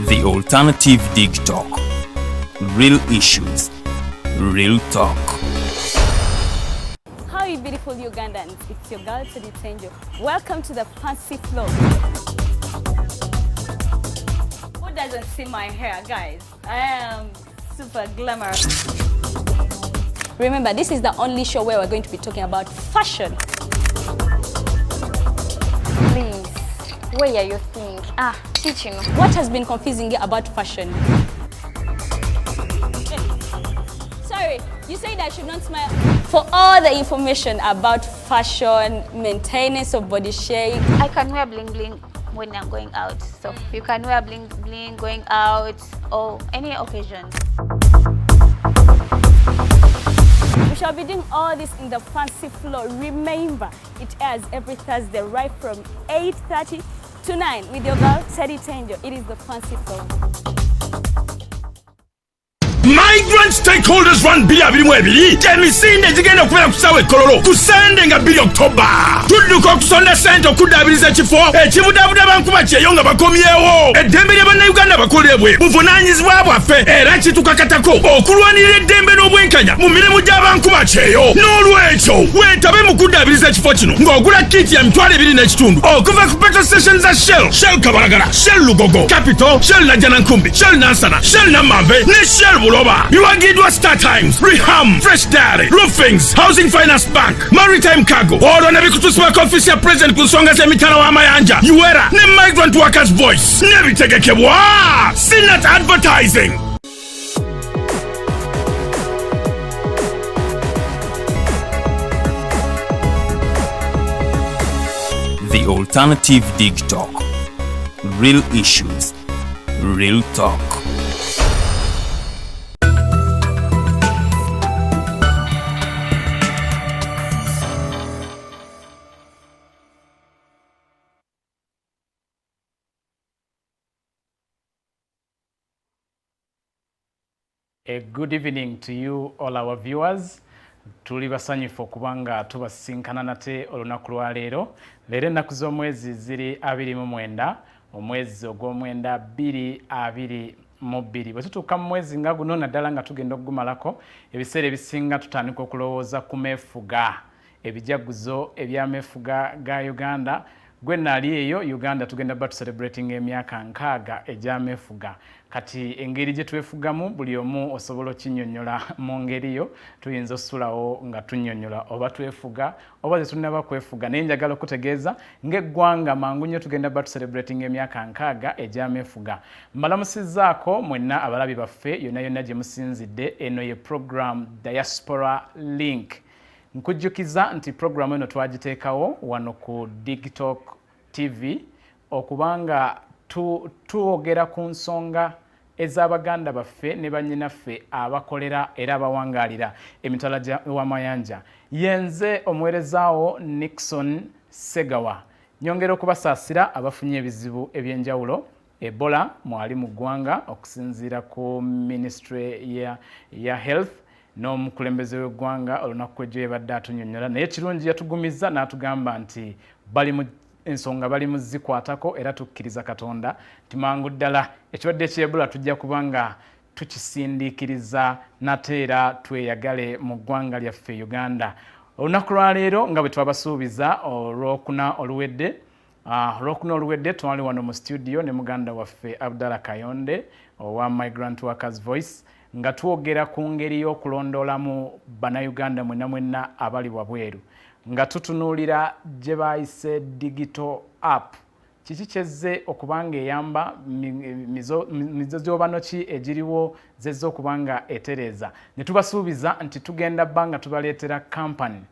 The alternative dig talk. Real issues, real talk. How are you beautiful Ugandans? It's your girl Kyeeyo. Welcome to the fancy flow. Who doesn't see my hair, guys? I am super glamorous. Remember, this is the only show where we're going to be talking about fashion. Please, where are you think? Teaching. What has been confusing you about fashion? Sorry, you said I should not smile. For all the information about fashion, maintenance of body shape. I can wear bling bling when I'm going out. So you can wear bling bling going out or any occasion. We shall be doing all this in the fancy flow. Remember, it airs every Thursday right from 8:30 to 9 with your girl Kyeeyo. It is the fancy flow. Migrant stakeholders run bill abiri jemisinde zigenda okubera kusawe kololo ku Sunday nga 2 October tudduka okusonda sente okudabiriza kifo ekibudabuda bankuba kyeeyo nga bakomyewo eddembe ly'abannayuganda bakolebwe buvunaanyizibwa bwaffe era kitukakatako okulwanirira eddembe n'obwenkanya mu mirimu gy'abankuba kyeeyo n'olwekyo weetabe mu kudabiriza ekifo kino ng'ogula kiti ya $2.5 okuva ku petrol station za Shell Kabalagala, Shell Lugogo, Capital, Shell Najjanankumbi, Shell Nansana, Shell Namave ne Shell Buloba. Biwagidwa Star Times, Reham, Fresh Dairy, Roofings, Housing Finance Bank, Maritime Cargo. Olwo ne bikutusibako ofisi ya President ku nsonga z'emitala w'amayanja, UERA ne Migrant Workers Voice. Ne bitegekebwa Sinat Advertising. The alternative dig talk. Real issues, real talk. A good evening to you all our viewers. Tuli basanyufu okubanga tubasinkana nate olunaku lwa leero. Leero ennaku z'omwezi ziri 29 omwezi ogw'omwenda 2022. Bwe tutuuka mu mwezi nga guno naddala nga tugenda okugumalako ebiseera ebisinga tutandika okulowooza ku meefuga ebijaguzo ebyameefuga ga Uganda. Gwe nali eyo Uganda tugenda ba celebrating emyaka 6 egyameefuga. Kati engeri gye twefugamu buli omu osobola okinnyonnyola mu ngeri yo tuyinza osulawo nga tunnyonnyola oba twefuga oba tetunnaba kwefuga naye njagala okutegeeza ng'eggwanga mangu nnyo tugenda ba celebrating emyaka 6 egyameefuga. Mbalamusizzaako mwenna abalabi baffe yonna yonna gye musinzidde. Eno ye program Diaspora Link. Nkujjukiza nti program eno twagiteekawo wano ku Digital TV okubanga tuogera ku nsonga ez'Abaganda baffe ne bannyinaffe abakolera era abawangaalira emitala w'amayanja. Yenze omuweerezaawo Nixon Segawa. Nyongera okubasaasira abafunye ebizibu eby'enjawulo. Ebola mwali mu ggwanga okusinziira ku Ministry ya Health n'omukulembeze w'eggwanga olunaku kw'ejjo yebadde atunnyonnyola naye kirungi yatugumiza n'atugamba nti ensonga bali mu zikwatako era tukkiriza Katonda nti mangu ddala ekirwadde eky'Ebola tujja kubanga tukisindiikiriza nate era tweyagale mu ggwanga lyaffe Uganda. Olunaku lwa leero nga bwe twabasuubiza olwokuna oluwedde twali wano mu studio ne muganda waffe Abdallah Kayonde owa Migrant Workers Voice nga twogera ku ngeri y'okulondoolamu bannayuganda mwenna abali wabweru nga tutunuulira gye bayise digital app. Kiki kyezze okubanga eyamba mizozoobano ki egiriwo zezze okubanga etereeza. Ne tubasuubiza nti tugenda bbanga tubaleetera kampani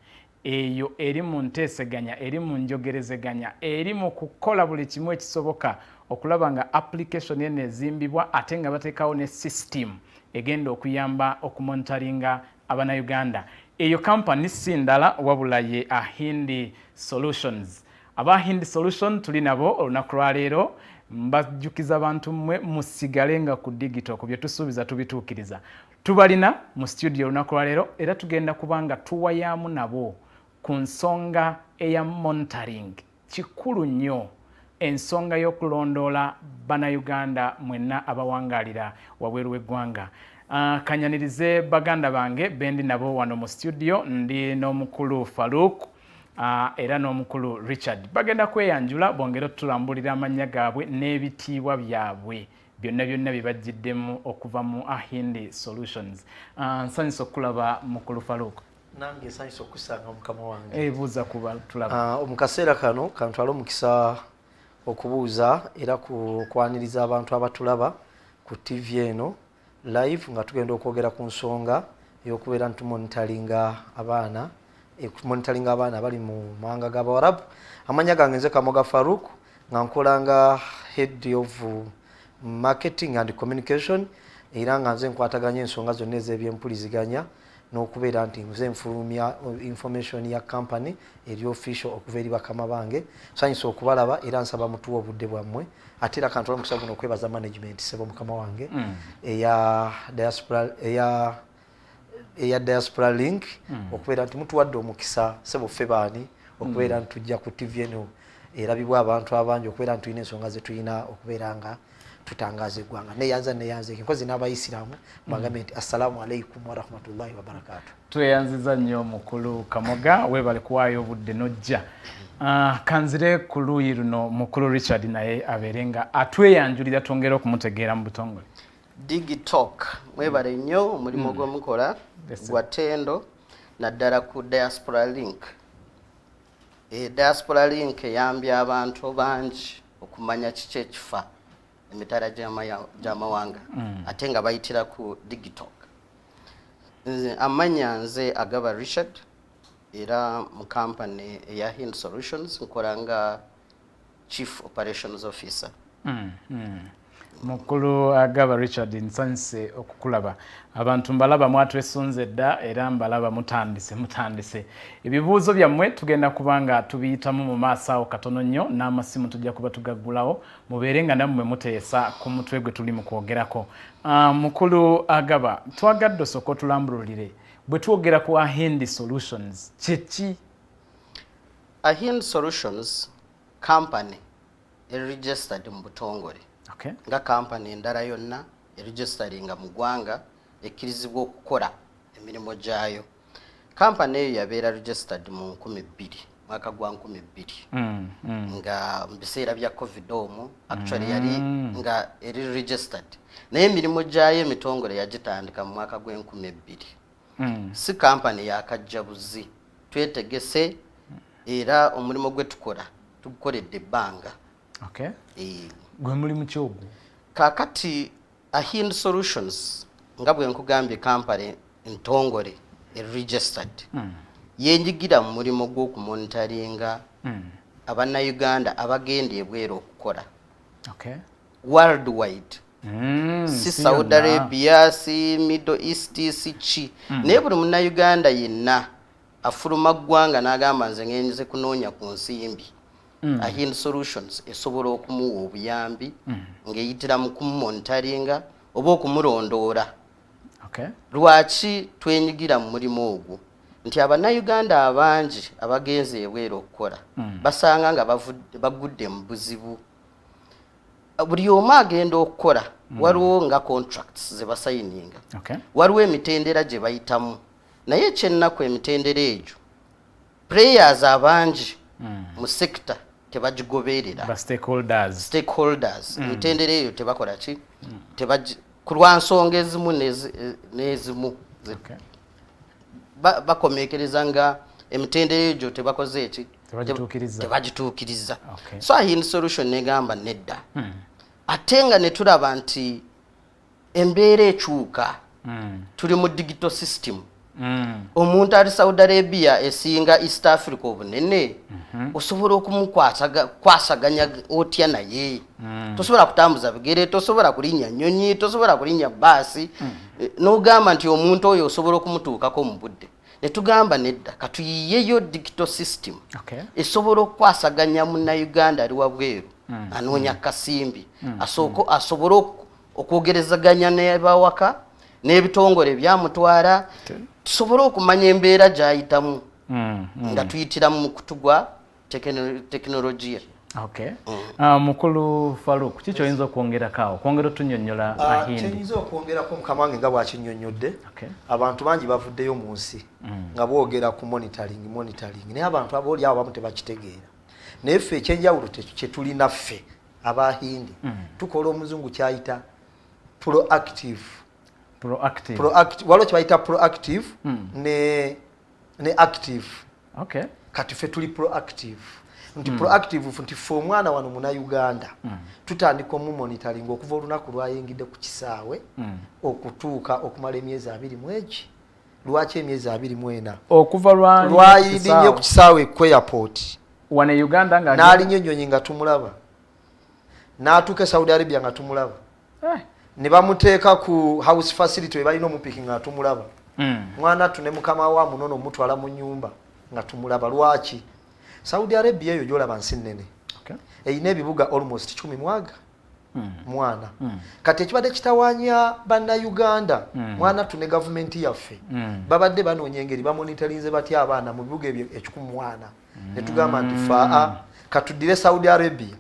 eyo eri mu nteeseganya, eri mu njogerezeganya, eri mu kukola buli kimu ekisoboka okulaba nga application eno ezimbibwa ate nga bateekawo ne system egenda okuyamba okumonitaringa Abannayuganda. Eyo kampani si ndala wabula ye Ahindi Solutions. Aba Ahindi Solution tuli nabo olunaku lwa leero. Mbajjukiza abantu mmwe musigale nga ku digital ku bye tusuubiza tubituukiriza. Tubalina mu studio olunaku lwa leero era tugenda kubanga tuwayaamu nabo ku nsonga eya monitoring. Kikulu nnyo ensonga y'okulondoola bannayuganda mwenna abawangalira wabweru w'eggwanga. Kanyanirize baganda bange bendi nabo wano mu studio, ndi n'omukulu Farouk era n'omukulu Richard. Bagenda kweyanjula bongera tutulambulira amannya gaabwe n'ebitiibwa byabwe byonna bye bajjiddemu okuva mu Ahindi Solutions. Nsanyusa okulaba mukulu Farouk. Nange nsanyusa okusanga mukama wange. Buuza kuba tulaba. Mu kaseera kano kantwala omukisa okubuuza era kwaniriza abantu abatulaba ku TV eno live nga tugenda okwogera ku nsonga y'okubeera ntumonitalinga abaana bali mu mawanga g'Abawarabu. Amanya gange nze Kamoga Farouk nga nkolanga head of marketing and communication era nga nze nkwataganya ensonga zonna ez'ebyempuliziganya n'okubeera nti nze nfulumya information ya company eri official okuva eri bakama bange. Sanyusa okubalaba era nsaba mutuwa obudde bwammwe ate era kantola mukisa guno okwebaza management sebo mukama wange eya diaspora link okubeera nti mutuwadde omukisa sebo ffe baani okubeera nti tujja ku TV eno erabibwa abantu abangi okubeera nti tulina ensonga ze tulina okubeera nga tutangaza eggwanga neyanze nkozi n'abayisiraamu bagambe nti assalamu alaikum warahmatullahi wabarakatuh. Tweyanziza nnyo mukulu Kamoga, webale kuwaayo obudde nojja. Kanzire ku luuyi luno mukulu Richard naye abeere nga atweyanjulira twongera okumutegeera mu butongole. Digitalk mwebale nnyo omulimu gw'omukola gwa ttendo naddala ku diaspora link. Diaspora link eyambye abantu bangi okumanya kiki ekifa emitala gy'amawanga ate nga bayitira ku Digitalk. Amanya nze Agaba Richard era mu company eya Hind Solutions nkola nga Chief Operations Officer. Mukulu Agaba Richard nsanyuse okukulaba. Abantu mbalaba mwatwesunze dda era mbalaba mutandise. Ebibuuzo byammwe tugenda kubanga tubiyitamu mu maaso awo katono nnyo n'amasimu tujja kuba tugaggulawo mubeere nga nammwe muteesa ku mutwe gwe tuli mu kwogerako. Mukulu Agaba, twagadde osooka otulambululire bwe twogera ku Ahindi Solutions kyeki? Ahindi Solutions company registered mu butongole. Okay. Nga company endala yonna eregisteringa mu ggwanga ekkirizibwa okukola emirimu gyayo. Company eyo yabeera registered mu 2000 mwaka gwa 2000 nga mu biseera bya covid omwo actually yali nga eri registered naye emirimu gyayo emitongole yagitandika mu mwaka gwa 2000. Si company yakajjabuzi twetegese era omulimu gwe tukola tugukoledde ebbanga. Okay. Gwe mulimu ki ogwo? Kakati Ahindi Solutions nga bwe nkugambye company ntongole registered yenjigira mu mulimu gw'okumonitaringa abannayuganda abagenda ebweru okukola. Okay. Worldwide. Si Saudi Arabia, si Middle East, si chi. Naye buli munnayuganda yenna afuluma ggwanga n'agamba nze ngenze kunoonya ku nsimbi. Ahindi Solutions esobola okumuwa obuyambi ng'eyitira mu kumumonitaringa oba okumulondoola. Okay. Lwaki twenyigira mu mulimu ogwo nti abannayuganda abangi abagenze ebweru okukola basanga nga bagudde mu buzibu. Buli omu agenda okukola waliwo nga contracts ze basayininga. Okay. Waliwo emitendera gye bayitamu naye ekyennaku emitendera egyo players abangi mu sector tebagigoberera. Ba stakeholders. Emitendera eyo tebakola ki? Ku lwa nsonga ezimu n'ezimu. Okay. Bakomekereza nga emitendera egyo tebakoze eki? Tebagituukiriza. Okay. So Ahindi Solution negamba nedda. Ate nga ne tulaba nti embeera ekyuka tuli mu digital system. Omuntu ali Saudi Arabia esinga East Africa obunene osobola okumukwasaganya otya naye. Tosobola kutambuza bigere, tosobola kulinnya nnyonyi, tosobola kulinnya baasi n'ogamba nti omuntu oyo osobola okumutuukako mu budde. Ne tugamba nedda katuyiyeyo digital system. Okay. Esobola okukwasaganya munnayuganda ali wabweru anoonya kasimbi asobola okwogerezaganya n'ebawaka n'ebitongole byamutwala tusobole okumanya embeera gy'ayitamu nga tuyitira mu kutu gwa tekinologiya. Okay. Mukulu Faruk, kicho oyinza okwongera kawo kwongera otunnyonnyola ahindi. Kyenyiza okwongerako mukama wange nga bw'akinnyonnyodde. Okay. Abantu bangi bavuddeyo mu nsi nga boogera ku monitoring naye abantu abooli abo abamu tebakitegeera. Naye ffe ekyenjawulo kye tulina ffe abahindi tukola omuzungu kyayita proactive. Waliwo kye bayita proactive ne active. Okay. Kati ffe tuli proactive. Nti proactive nti ffe omwana wano Munnayuganda tutandika omumonitoring okuva olunaku lwayingidde ku kisaawe okutuuka okumala emyezi 20 lwaki emyezi 24 okuva lwayindinye ku kisaawe ku airport wane Uganda nga n'alinnya ennyonyi nga tumulaba n'atuuka e Saudi Arabia nga tumulaba ne bamuteeka ku house facility we balina omupiki nga tumulaba mwana tune mukama wa munono mutwala mu nnyumba nga tumulaba lwaki Saudi Arabia eyo gyolaba nsi nnene. Okay. Eyina ebibuga almost 10 mwaga. Mwana. Kati ekibadde kitawaanya Bannayuganda mwana tune government yaffe. Babadde banoonya engeri bamonitorinze batya abaana mu bibuga ebyo 10 mwana. Ne tugamba nti faa katudire Saudi Arabia.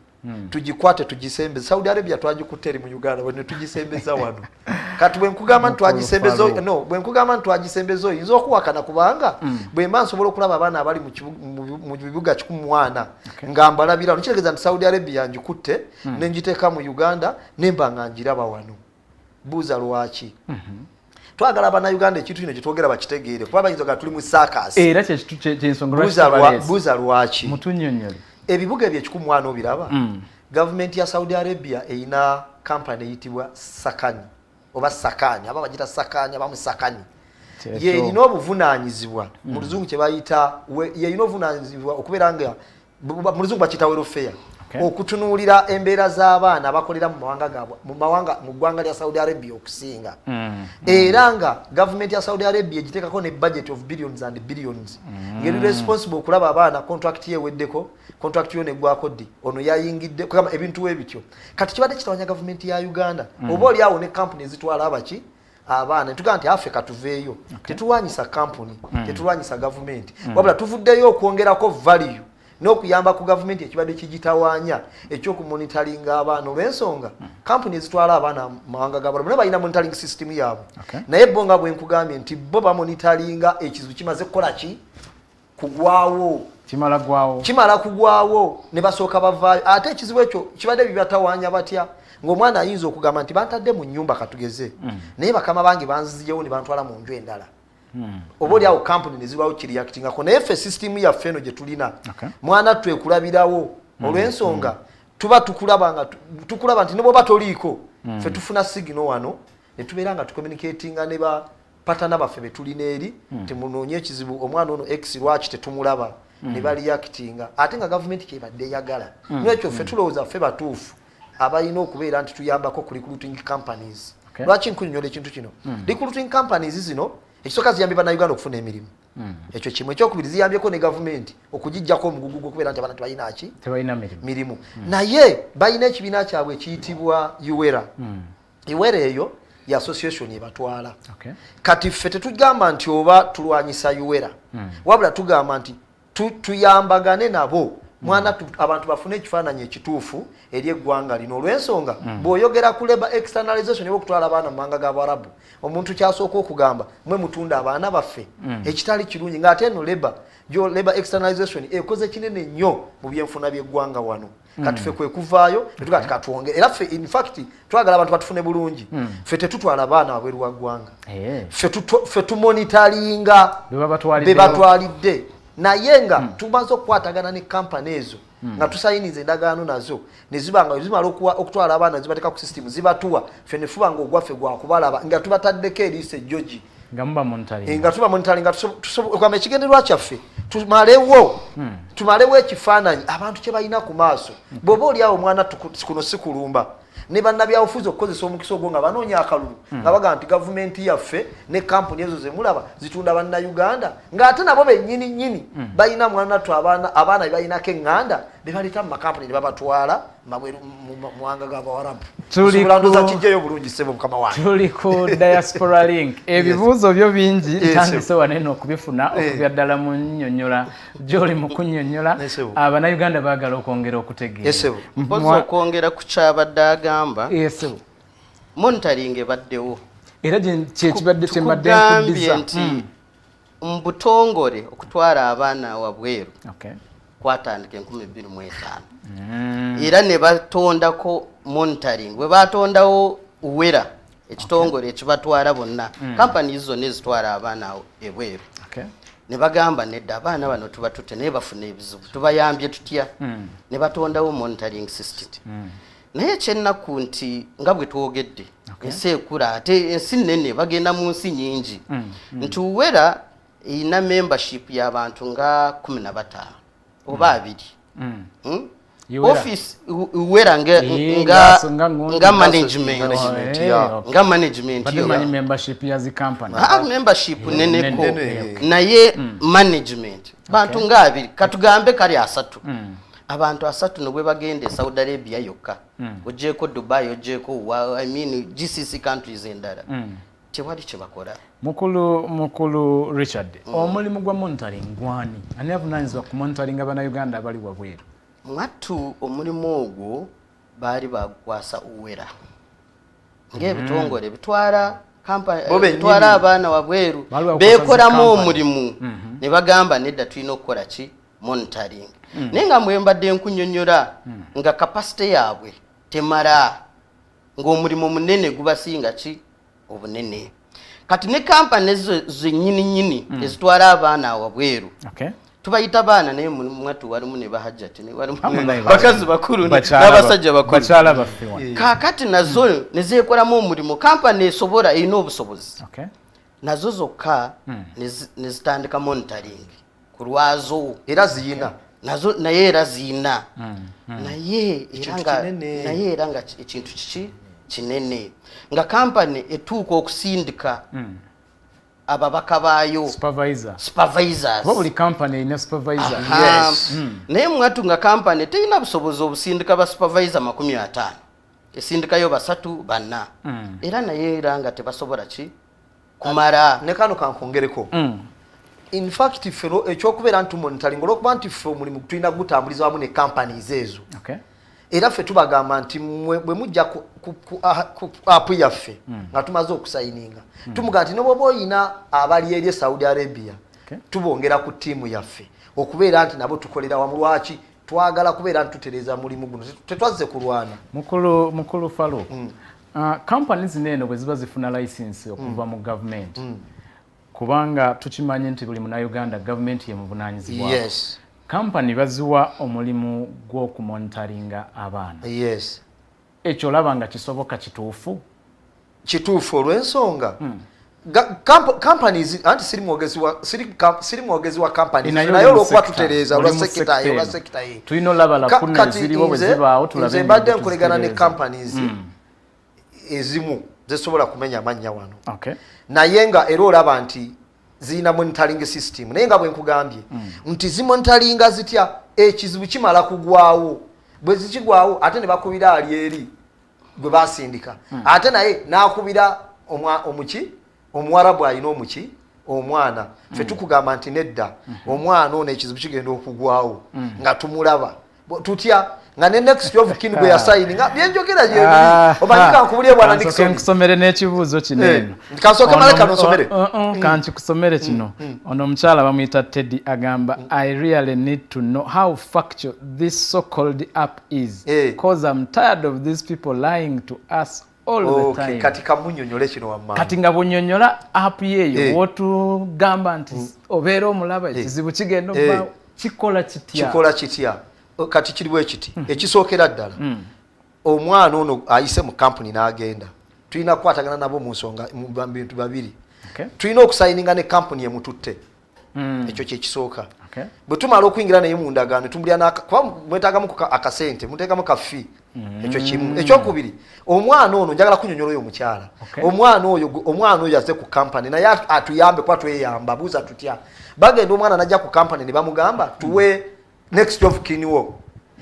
Tugikwate tugisembeze. Saudi Arabia twagikutte mu Uganda bwe tugisembeza wano. Kati bwe nkugamba twagisembezo bwe nkugamba twagisembezo yinza okuwakana kubanga bwe mba nsobola okulaba abaana abali mu bibuga 10 nga mbalabira nkiregeza nti Saudi Arabia njikutte nenjiteeka mu Uganda nemba nga njiraba wano buuza lwaki twagala Bannayuganda ekintu kino kitwogera bakitegeere kuba bayinza nga tuli mu circus era kyensonga buuza lwaki mutunnyonnyole ebibuga ebyo 10 obiraba government ya Saudi Arabia eyina company eyitibwa Sakani oba Sakani aba bagita Sakani aba Musakani ye erina obuvunaanyizibwa mu luzungu kye bayita ye erina obuvunaanyizibwa okubeera nga mu luzungu bakiyita welfare okutunuulira embeera z'abaana abakolera mu ggwanga lya Saudi Arabia okusinga era nga government ya Saudi Arabia egiteekako ne budget of billions and billions ngeri responsible okulaba abaana contract ye eweddeko contract yo neggwako ddi ono yayingidde kugamba ebintu ebityo kati kibadde kitawanya government ya Uganda oba oli awo ne company ezitwala abaki abaana tugamba nti Africa tuveeyo tetulwanyisa company tetulwanyisa government wabula tuvuddeyo okwongerako value n'okuyamba ku government ekibadde kigitawaanya ekyokumonitoringa abaana olw'ensonga company ezitwala abaana mawanga g'abalabu naye balina monitoring system yaabwe naye bo nga bwe nkugambye nti bo bamonitoringa ekizibu kimaze kukola ki kugwawo kimala kugwawo ne basooka bavaayo ate ekizibu ekyo kibadde bibatawaanya batya ng'omwana ayinza okugamba nti bantadde mu nnyumba katugeze naye bakama bange banziyewo ne bantwala mu nju endala oba oli awo company ne zibaawo kireactingako naye ffe system yaffe eno gye tulina mwana twekulabirawo olw'ensonga tuba tukulaba nti ne bw'oba toliiko ffe tufuna signal wano ne tubeera nga tucommunicatinga ne bapatana baffe be tulina eri temunoonye ekizibu omwana ono x lwaki tetumulaba ne bareactinga ate nga gavumenti kyebadde eyagala n'ekyo ffe tulowooza ffe batuufu abalina okubeera nti tuyambako ku recruiting companies lwaki nkunyonyola ekintu kino recruiting companies zino ekisooka ziyambye Bannayuganda okufuna emirimu ekyo kimu ekyokubiri ziyambyeko ne gavumenti okugijjako omugugu gw'okubeera nti abaana tebalina mirimu naye balina ekibiina kyabwe ekiyitibwa UWERA eyo ya association ebatwala kati ffe tetugamba nti oba tulwanyisa UWERA wabula tugamba nti tuyambagane nabo mwana abantu bafune ekifaananyi ekituufu eri eggwanga lino olw'ensonga bw'oyogera ku labor externalization oba okutwala abaana mu mawanga g'Abarabu omuntu kyasooka okugamba mwe mutunda abaana baffe ekitali kirungi ng'ate eno labor externalization ekoze kinene nnyo mu byenfuna by'eggwanga wano kati ffe kwe kuvaayo netuga ati katwongere era ffe in fact twagala abantu batufune bulungi ffe tetutwala abaana wabweru wa ggwanga ffe tumonitaringa be batwalidde naye nga tumaze okukwatagana ne kampani ezo nga tusayiniza endagaano nazo ne zibanga zimala okutwala abaana zibateeka ku system zibatuwa ffe ne fuba nga ogwaffe gwakubalaba nga tubataddeko eriisa ejjogi nga tuba monitoringa tusobola ekigendererwa kyaffe tumalewo ekifaananyi abantu kye balina ku maaso bw'oba oli awo omwana kuno si kulumba ne bannabyabufuzi okukozesa omukisa ogwo nga banoonya akalulu nga bagamba nti gavumenti yaffe ne kampuni ezo zemulaba zitunda Bannayuganda ng'ate nabo bennyini balina mwana tu abaana be balinako eŋŋanda bebaleta mu makampuni ne babatwala mabweru muwanga g'Abawarabu. Tuli ku diaspora link. Ebibuuzo byo bingi ntandise wanene okubifuna okubya ddala mu nnyonnyola gy'oli mu kunnyonnyola Abannayuganda baagala okwongera okutegeera. Mpozi okwongera ku kyabadde agamba monitoring ebaddewo. Era kyekibadde kyembadde nkuddiza nti mu butongole okutwala abaana wabweru kwatandika 2025 era ne batondako monitoring bwe batondawo uwera ekitongole ekibatwala bonna companies zonna ezitwala abaana ebweru ne bagamba nedda abaana bano tuba tute naye bafuna ebizibu tubayambye tutya ne batondawo monitoring system naye kyennaku nti nga bwe twogedde ensi ekula ate ensi nnene bagenda mu nsi nyingi nti uwera ina membership y'abantu nga 15 oba 2 office uwera nga management nga management yo membership ya zi company membership neneko naye management bantu nga 2 katugambe kali 3 abantu 3 no bwe bagende Saudi Arabia yokka ojeko Dubai ojeko GCC countries endala tewali kyebakola. Mukulu Richard, omulimu gwa monitoring gwani ani avunanyizibwa ku monitoring Abannayuganda abali wabweru? Mwattu omulimu ogwo baali bagwasa uwera ng'ebitongole bitwala abaana wabweru beekolamu omulimu ne bagamba nedda tulina okukola ki monitoring naye nga mbadde nkunnyonnyola nga kapasite yaabwe temala ng'omulimu munene gubasinga ki obunene kati ne kampani zennyini ezitwala abaana wabweru tubayita baana naye mwatu walimu ne bahajjati ne walimu bakazi bakulu n'abasajja bakulu kaakati nazo ne zeekolamu omulimu kampani esobola erina obusobozi nazo zokka ne zitandika monitoring ku lwazo era ziyina nazo naye era ziyina naye era nga ekintu kiki kinene nga kampani etuuka okusindika ababaka baayo supervisors buli company ina supervisor naye mwatu nga kampani terina busobozi obusindika ba supervisor 50 esindikayo 3 banna era naye era nga tebasobola ki kumara ne kano kankongereko in fact fero ekyokubeera nti monitoring olwokuba nti ffe omulimu tulina gutambuliza wamu ne companies ezo era ffe tubagamba nti bwe mujja ku app yaffe nga tumaze okusayininga tumuga nti noboba oyina abali eri Saudi Arabia tubongera ku tiimu yaffe okubeera nti nabo tukolera wamu lwaki twagala kubeera nti tutereza mulimu guno tetwazze kulwana mukulu falo companies neno bwe ziba zifuna license okuva mu government kubanga tukimanyi nti buli Munnayuganda government ye muvunanyizibwa company baziwa omulimu gw'okumonitoringa abaana ekyo olaba nga kisoboka kituufu olw'ensonga companies anti siri mwogezi wa companies naye olwokuba tutereeza olwa sekita ye tulina olabala kuna eziriwo bwe zibaawo tulabe mbadde nkolegana ne companies ezimu zesobola kumenya amannya wano naye nga era olaba nti zina monitoring system naye nga bwe nkugambye nti zimonitoringa zitya ekizibu kimala kugwawo bwe zikigwawo ate ne bakubira ali eri gwe basindika ate naye nakubira omuwarabu alina omwana ffe tukugamba nti nedda omwana ono ekizibu kigenda okugwawo nga tumulaba tutya nga ne next of kin gwe yasayininga byenjogera gye obanyika nkubulye bwana Nixon nkusomere n'ekibuuzo kinene kasoke maleka nosomere kanti kusomere kino ono omukyala bamuyita Teddy agamba I really need to know how factual this so-called app is because I'm tired of these people lying to us all the time. Kati kamunyonyole kino wamma kati nga bunyonyola app yeyo wotugamba nti obeera omulaba ekizibu kigenda okuba kikola kitya kati kiriwo ekiti ekisookera ddala omwana ono ayise mu company n'agenda tulina kukwatagana nabo mu nsonga mu bintu babiri tulina okusayininga ne company emututte ekyo kyekisooka bwe tumala okuyingira naye mu ndagaano tumulya kuba mwetaagamu akasente muteekamu kafi ekyo kimu ekyokubiri omwana ono njagala kunyonyola oyo omukyala omwana oyo aze ku company naye atuyambe kuba tweyamba buuza tutya bagenda omwana najja ku company ne bamugamba tuwe next of kin wo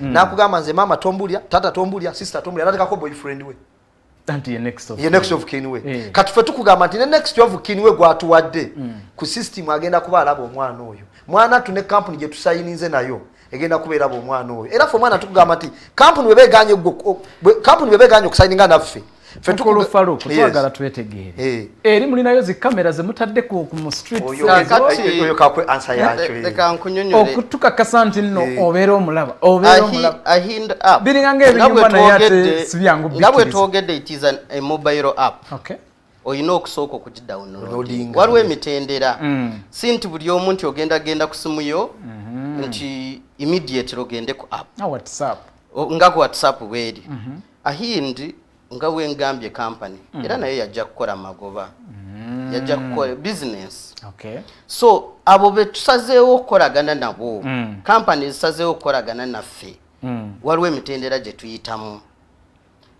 nakugamba nze mama tombulya tata tombulya sister tombulya natekako boyfriend we anti ye next of kin we kati fe tukugamba nti ne next of kin we gwatuwadde ku system agenda kuba alaba omwana oyo mwana tune company gye tusayinize nayo egenda kubeera omwana oyo era fe omwana tukugamba nti company webeganye okusayininga naffe Enkola Faruku twagala twetegeere eri mulinayo zi kamera ze mutadde ku street oyo kakwe answer yakyo leka nkunyonyole okutukakasa nti nno obeera omulaba biringa ng'ebinyumba naye ate si byangu ngabwe twogedde it is a mobile app oyina okusooka okugidownloading waliwo emitendera si nti buli omu nti ogenda ku simu yo nti immediate ogende ku app nga ku WhatsApp bweri ahindi nga wengambye company era nayo yajja kukola magoba yajja kukola business so abo betusazeewo okukolagana nabo company zisazeewo okukolagana naffe waliwo emitendera gye tuyitamu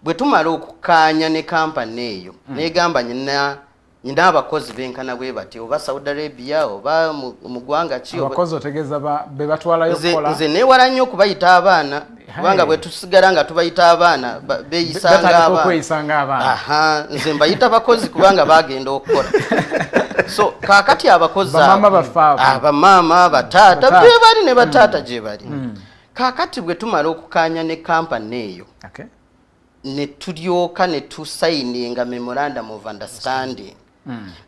bwe tumala okukaanya ne company eyo negamba nyina abakozi benkana bwe bati oba Saudi Arabia oba mu ggwanga ki abakozi otegeeza be batwalayo okukola nze neewala nnyo okubayita abaana kubanga bwe tusigala nga tubayita abaana beeyisanga abaana nze mbayita bakozi kubanga bagenda okukola so kaakati abakozi abamaama bataata gye bali ne bataata gye bali kaakati bwe tumala okukaanya ne kampani eyo ne tulyoka ne tusayininga memorandum of understanding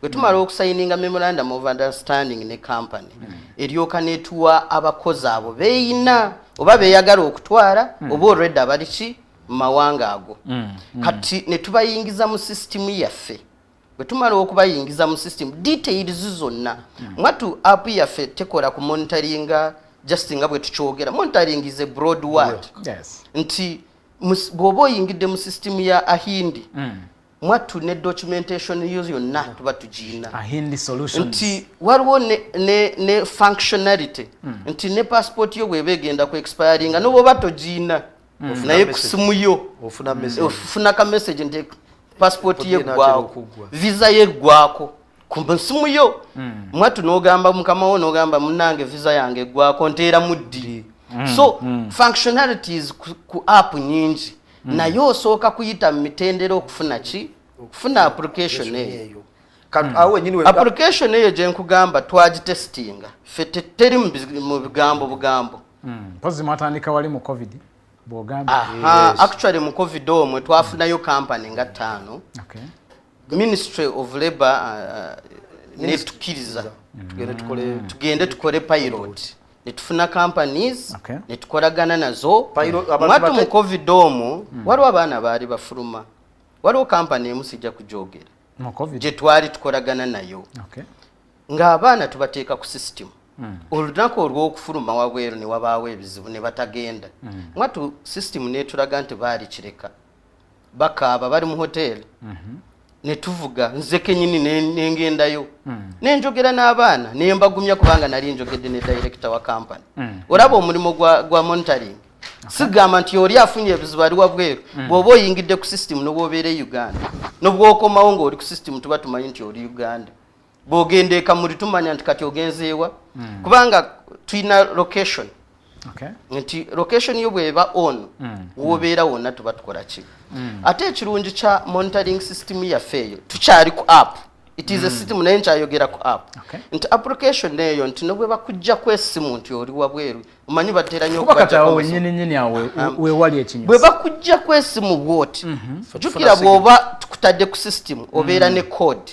bwe tumala okusayininga memorandum of understanding ne company eryoka netuwa abakozi abo beeyina oba beeyagala okutwala oba already abali ki mu mawanga ago kati ne tubayingiza mu system yaffe bwe tumala okubayingiza mu system details zonna mwatu app yaffe tekola ku monitoringa just nga bwe tukyogera monitoring is a broad word nti bw'oba oyingidde mu system ya ahindi mwatu ne documentation yonna tuba tugiina nti waliwo ne functionality nti ne passport yo bw'eba egenda ku expiringa n'obwoba togiina naye ku simu yo ofuna ka message nti passport yeggwako visa yeggwako ku simu yo mwatu n'ogamba mukama wo n'ogamba munnange visa yange eggwako nteera muddi so functionalities ku app nyingi naye osooka kuyita mu mitendera okufuna ki okufuna application eyo application eyo gye nkugamba twagitestinga ffe teri mu bugambo mpozi mwatandika wali mu covid actually mu covid omwe twafunayo company nga 5 ministry of labor netukiriza tugende tukole pilot netufuna companies netukolagana nazo mwatu mu covid omwo waliwo abaana baali bafuluma waliwo company emu sijja kujogera gye twali tukolagana nayo nga abaana tubateeka ku system olunaku olw'okufuluma wabweru ne wabaawo ebizibu ne batagenda mwatu system netulaga nti baali kireka bakaaba bali mu hoteli netuvuga nze kenyini nengendayo nenjogera n'abaana nembagumya kubanga nali njogedde ne director wa company olaba omulimu gwa monitoring sigamba nti oli afunye ebizibu ali wabweru bw'oba oyingidde ku system n'obwobeera Uganda n'obwokomawo ng'oli ku system tuba tumanyi nti oli Uganda bw'ogenda ekamuli tumanya nti kati ogenzeewa kubanga tulina location nti location yo bweba on wobeera wonna tuba tukola ki ate ekirungi kya monitoring system yaffe eyo tukyali ku app it is a system naye nkyayogera ku app nti application eyo nti nobwe bakujja kwesimu nti oli wabweru omanyi batera nnyo bwe bakujja kwesimu bwoti jukira bw'oba tukutadde ku system obeera ne code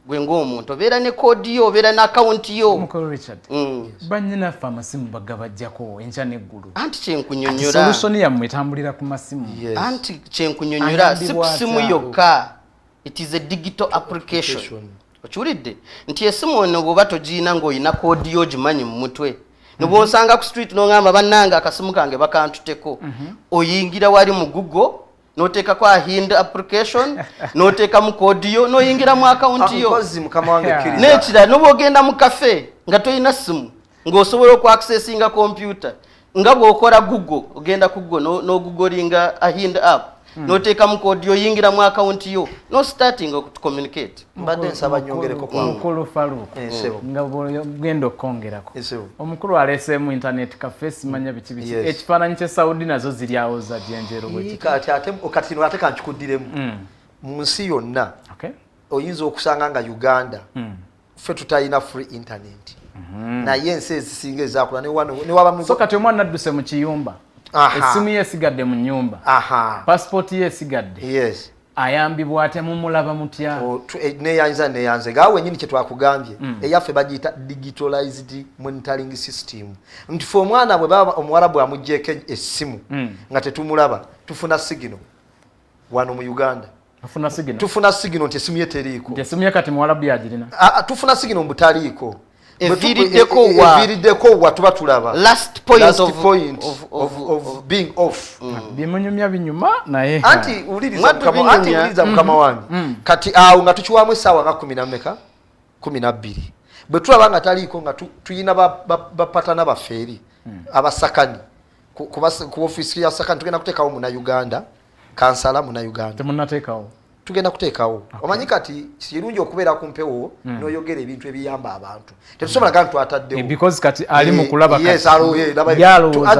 gwe ng'omuntu obeera ne kodi yo obeera n'akawunti yo Mukolo Richard banyinaffe amasimu bagabajjako enkya n'eggulu anti kyenkunyonnyola solution yammwe etambulira ku masimu anti kyenkunyonnyola si ku simu yokka it is a digital application okiwulidde nti esimu ono bw'oba togiina ng'olina kodi yo ogimanyi mu mutwe nebw'onsanga ku street n'ongamba bannange akasimu kange bakantuteko oyingira wali mu Google noteka kwa hind application noteka mu code yo noyingira mu account yo akozi mukama wange kiri nechira nobogenda mu cafe nga toyina simu ng'osobola ku accessinga computer nga bw'okola Google ogenda ku Google no Googlinga a hind app noteeka mu kodi oyingira mu account yo no starting to communicate mbadde nsaba nyongereko kwa omukulu Faruku nga bwendo kongerako omukulu alese mu internet cafe simanya biki ekifaananyi kye Saudi nazo ziri awo za jenjero bwe kati no ate kanchikuddiremu mu nsi yonna oyinza okusanga nga Uganda ffe tutayina free internet naye ensi ezisinga ezakula ne waba so kati omwana adduse mu kiyumba esimu yesigadde mu nyumba passport yesigadde ayambibwa ate mumulaba mutya neyanze gaawe nyini kye twakugambye eyaffe bagiyita digitalized monitoring system nti fe omwana bwe baba omuwarabu amugjeeko essimu nga tetumulaba tufuna signal wano mu Uganda tufuna signal nti esimu ye teriiko esimu ye kati muwarabu yagirina tufuna signal mbutaliiko eviiriddeko wa tuba tulaba last point of being off bimunyumya binyuma naye anti uliriza mukama wange kati awo nga tukiwamu essaawa nga 12 bwe tulaba nga taliiko nga tuyina bapatana baffe eri abasakani ku ofiisi ya sakani tugenda kuteekawo muna Uganda kansala muna Uganda temunnateekawo tugenda kuteekawo omanyi kati kirungi okubeera ku mpewo n'oyogera ebintu ebiyamba abantu tetusobola gana twataddewo because kati ali mu kulaba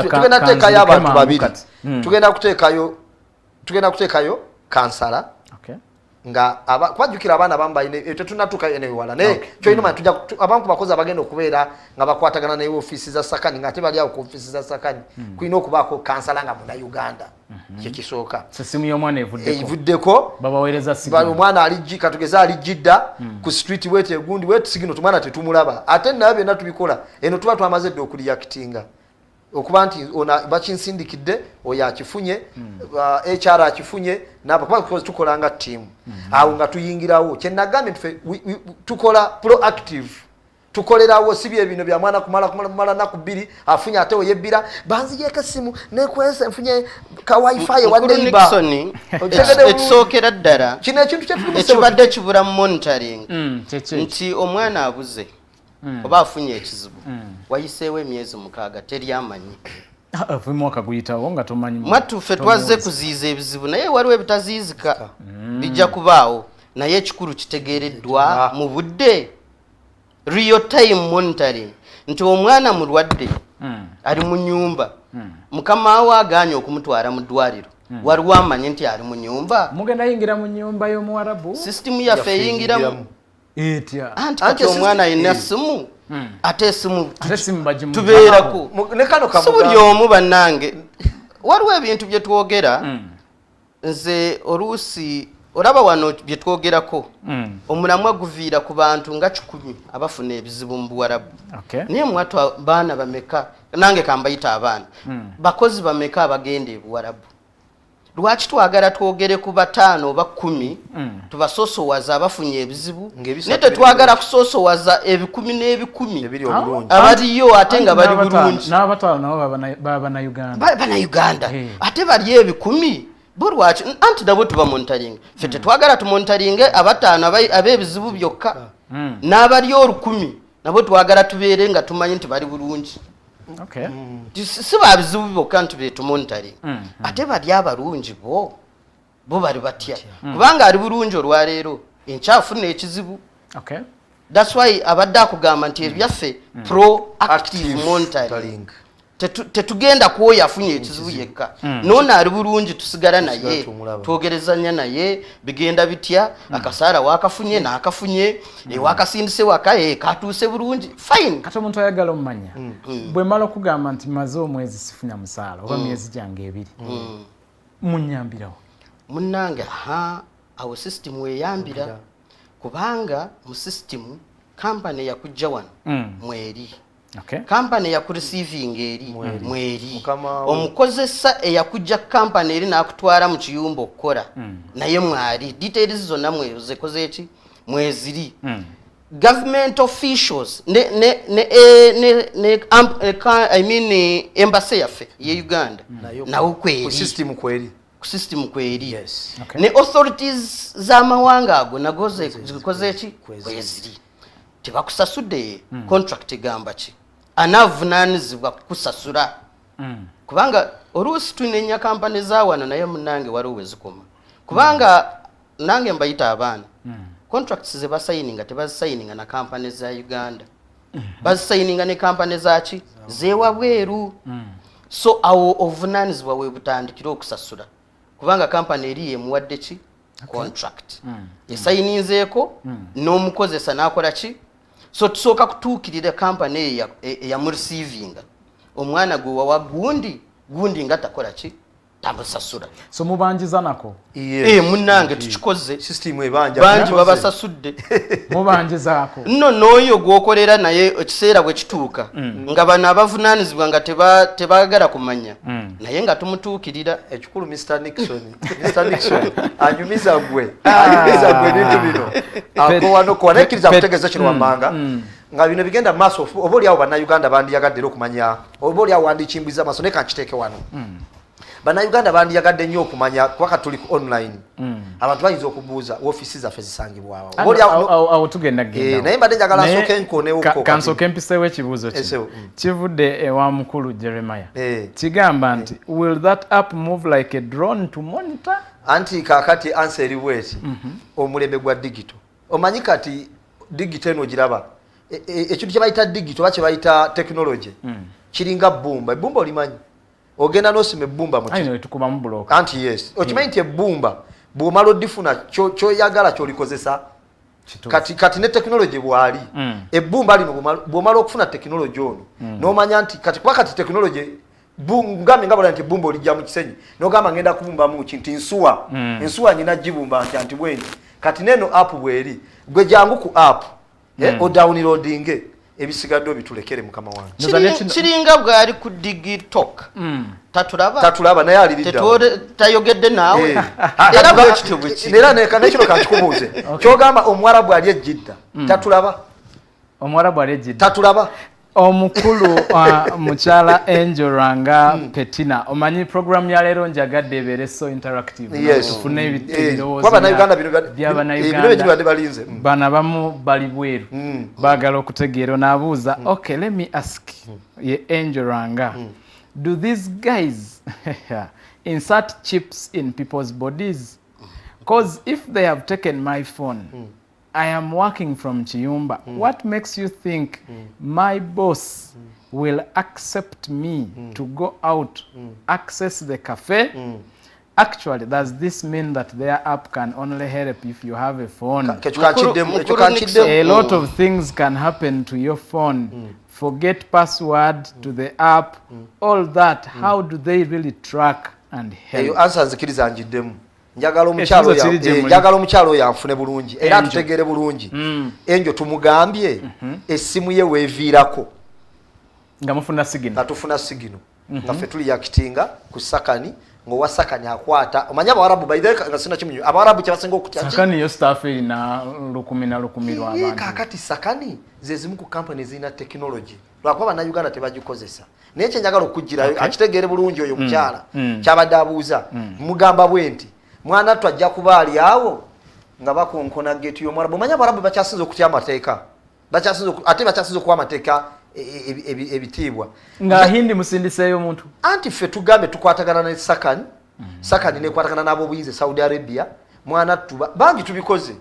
tugenda kuteekayo abantu babiri tugenda kuteekayo kansala nga kwajjukira abaana bambayine tetunatuuka enewala naye kyolina manyi abantu bakozi abagenda okubeera nga bakwatagana ne ofiisi za sakani nga ate bali awo ku ofiisi za sakani kulina okubaako kansala nga muna Uganda kyekisooka sesimu y'omwana evuddeko babaweereza signal omwana katugeza ali Jidda ku street wete egundi wetu signal tumwana tetumulaba ate naye byonna tubikola eno tuba twamaze dde okureactinga okuba nti bakinsindikidde oyo akifunye HR akifunye nabo tukolanga team awo nga tuyingirawo kyenagambye tufe tukola proactive tukolerawo sibye ebino bya mwana kumala naku 2 afunye ate oyebbira banzijeko simu nekwese mfunye ka wifi wa neighbor ekisookera ddala kino ekintu kyekibadde kibula mu monitoring nti omwana abuze oba afunye ekizibu wayiseewo emyezi 6 teri amanyi mwaka guyitawo nga tomanyi mwattu ffe twazze kuziiza ebizibu naye waliwo ebitaziizika bijja kubaawo naye ekikulu kitegeereddwa mu budde real time monitoring nti omwana mulwadde ali mu nyumba mukama we agaanye okumutwala mu ddwaliro waliwo amanyi nti ali mu nyumba mugenda yingira mu nyumba y'omuwarabu sisitimu yaffe eyingiramu etya anti omwana ayina simu ate esimu tubeerako si buli omu bannange waliwo ebintu bye twogera nze oluusi olaba wano bye twogerako omulamwa guviira ku bantu nga 10 abafuna ebizibu mu Buwarabu naye mwatu baana bameka nange kambayita abaana bakozi bameka abagenda e Buwarabu lwaki twagala twogere ku 5 oba 10 tubasoosowaza abafunye ebizibu naye tetwagala kusoosowaza 10,000 abaliyo ate nga bali bulungi n'abataano nabo baba Uganda ate bali 10,000 bulwaki anti nabo tuba monitoring ffe tetwagala tumonitoringe abataano ab'ebizibu byokka n'abali 10,000 nabo twagala tubeere nga tumanyi nti bali bulungi si babizibu byokka nti betumonitoring ate bali abalungi bo bali batya kubanga ali bulungi olwaleero enkyafuna ekizibu that's why abadde akugamba nti ebyaffe proactive monitoring tetugenda kuoyo afunye ekizibu yekka nono ali bulungi tusigala naye twogerezanya naye bigenda bitya akasaara wakafunye n'akafunye wakasindise waka katuuse bulungi fine kati omuntu ayagala omumanya bwe mala okugamba nti maze omwezi sifunya musaala oba myezi gyange 2 munyambirawo munnange awo system weyambira kubanga mu system kampani yakujja wano mweri kampani ya kureceiving eri mweri omukozesa eyakujja kampani eri nakutwala mu kiyumba okukola naye mwali details zonna mwezekoze eki mweziri government officials embassy yaffe ye Uganda nawo kweri system kweri ne authorities z'amawanga ago nago zikoze eki kweziri tebakusasudde contract gamba ki anavunaanizibwa kusasula kubanga oluusi tunenya kampani zaawano naye munange waliwo wezikoma kubanga nange mbayita abaana contracts ze basayininga tebazisayininga na kampani za Uganda bazisayininga ne kampani zaki zewabweru so awo obuvunaanyizibwa we butandikira okusasula kubanga kampani eri yemuwadde ki contract esayininzeeko n'omukozesa n'akola ki so tusooka kutuukirira kampani eyamurecevinga omwana gwe wawa gundi nga takola ki tamusasula so mubanjiza nako munnange tukikoze system ebanja banji babasasudde mubanjizaako nno n'oyo gwokolera naye ekiseera bwe kituuka nga bano abavunaanyizibwa nga tebaagala kumanya naye nga tumutuukirira ekikulu Mr. Nixon anyumiza gwe bintu bino akowanokowa nayekkiriza kutegeeza kino wammanga nga bino bigenda maaso oba oliawo bannayuganda bandiyagadde okumanya oba oliawo wandikimbiza amaaso naye kankiteeke wano bannayuganda bandiyagadde nnyo okumanya kubanga tuli ku online abantu bayinza okubuuza ofiisi zaffe zisangibwawo awo tugenda genda naye mbadde njagala nsooke nkonewo kansooke mpiseewo ekibuuzo kino kivudde ewa mukulu Jeremiah kigamba nti will that app move like a drone to monitor anti kaakati answer eri bweti omulembe gwa digital omanyi kati digital eno giraba ekintu kye bayita digital oba kye bayita technology kiringa ebbumba olimanyi ogenda n'osima ebbumba tukubamu block anti yes okimanyi nti ebbumba bw'omala oddifuna kyoyagala kyolikozesa kati ne technology bwali ebbumba lino bw'omala okufuna technology ono n'omanya nti kati kuba kati technology ngambe nga bwala nti ebbumba olijja mu kisenyi n'ogamba ngenda kubumbamu ki nti ensuwa nyina gibumba nti bwenti kati neno app bweri gwe jangu ku app odownloadinge ebisigadde obitulekere mukama wange kiringa bwali ku digitalk tatulaba naye aliridda tayogedde naawe era nekino kankikubuuze kyogamba omuwarabu ali ejjidda tatulaba omuwarabu ali ejjidda tatulaba omukulu mukyala Enkola Petina omanyi program ya leero njagadde ebeere so interactive tufune ebirowoozo by'Abannayuganda bana bamu bali bweru baagala okutegeera naabuuza okay let me ask ye Enkola do these guys insert chips in people's bodies because if they have taken my phone I am working from Chiyumba. What makes you think my boss will accept me to go out, access the cafe? Actually, does this mean that their app can only help if you have a phone? A lot of things can happen to your phone. Forget password to the app, all that. How do they really track and help? You answer the njagala omukyalo oyo anfune bulungi era tutegere bulungi enjo tumugambye essimu ye weeviirako nga tufuna sigino nga ffe tuli yakitinga ku sakani ng'owa sakani akwata omanye abawarabu nga sina kimunyo abawarabu kyebasinga okutyasakani yo staff erina 10 lw'abantu kaakati sakani ze zimu ku kampani ezirina tekinologi lwakuba bannayuganda tebagikozesa naye kyenjagala okugirayo akitegeere bulungi oyo mukyala kyabadde abuuza mugamba bwe nti mwana twajja kuba ali awo nga bakonkona getu y'omwarabu omanya abarabu bakyasinza okutya amateeka ate bakyasinza okuwa amateeka ebitiibwa nga hindi musindiseeyo omuntu anti ffe tugambe tukwatagana ne sakani nekwatagana n'ab'obuyinza Saudi Arabia mwana tuba bangi tubikoze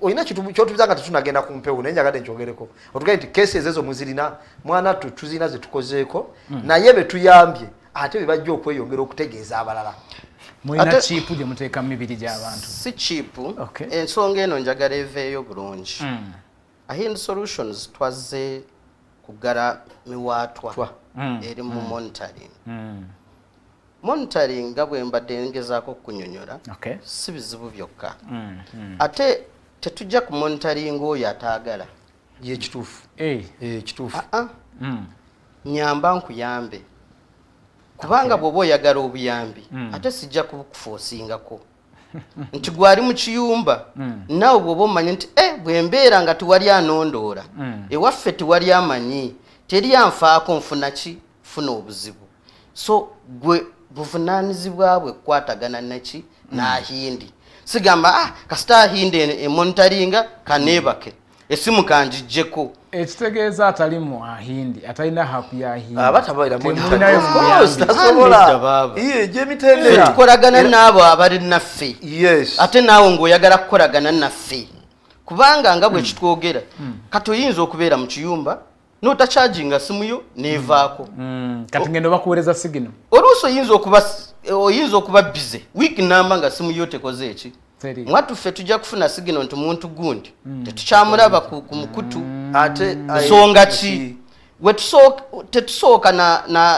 olina kyotubiza nga tetunagenda ku mpewo naye njagadde nkyogereko otugaye nti kesi ezezo muzirina mwana tuzirina ze tukozeeko naye be tuyambye ate be bajja okweyongera okutegeeza abalala Mwina chipu gye muteeka mu mibiri gy'abantu si chipu ensonga eno njagala eveeyo bulungi Ahind Solutions twaze kugala miwaatwa eri mu monitoring monitoring nga bwe mbadde ngezaako okunyonyola si bizibu byokka ate tetujja ku monitoring oyo ataagala yekituufu kituufu nyamba nkuyambe kubanga bw'oba oyagala obuyambi ate sijja kukufoosingako nti gwali mu kiyumba naawe bw'oba omanyi nti bwe mbeera nga tewali anondoola ewaffe tewali amanyi teri anfaako nfuna ki funa obuzibu so gwe buvunaanyizibwa bwe kukwatagana naki n'ahindi sigamba kasita ahindi emonitaringa kaneebake esimu kanjijjeko ekitegeeza atali mu ahindi atalina haku ya ahindi abatabaira gyemitendera tukolagana n'abo abali naffe ate naawe ng'oyagala kukolagana naffe kubanga nga bwe kitwogera kati oyinza okubeera mu kiyumba n'otachaginga simu yo neevaako kati ngendo bakuweereza sigino oluusi oyinza okuba bize wiiki namba nga simu yo tekoze eki mwatuffe tujja kufuna sigino nti muntu gundi tetukyamulaba ku mukutu ate nsonga ki tetusooka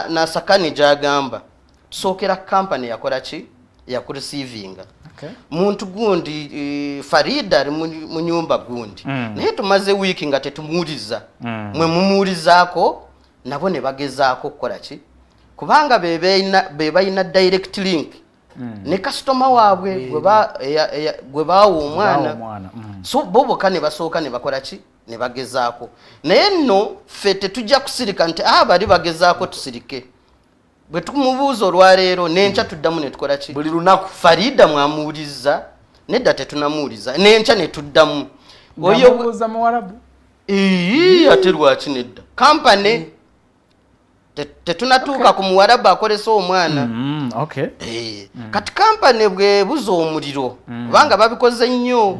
na sakani gyagamba tusookera kampani yakola ki yakuresivinga muntu gundi Farida ali mu nyumba gundi naye tumaze wiiki nga tetumuwuliza mwe mumuwulizaako nabo ne bagezaako okukola ki kubanga be balina direct link ne kasitoma waabwe gwe baawa omwana so bo bokka ne basooka ne bakola ki ne bagezaako naye nno ffe tetujja kusirika nti bali bagezaako tusirike bwe tumubuuza olwaleero n'enkya tuddamu ne tukola ki buli lunaku Farida mwamuwuliza nedda tetunamuwuliza n'enkya ne tuddamu oyobuuza muwarabu ate lwaki nedda kampani tetunatuuka ku muwarabu akolesa omwana kati kampani bwebuza omuliro kubanga babikoze nnyo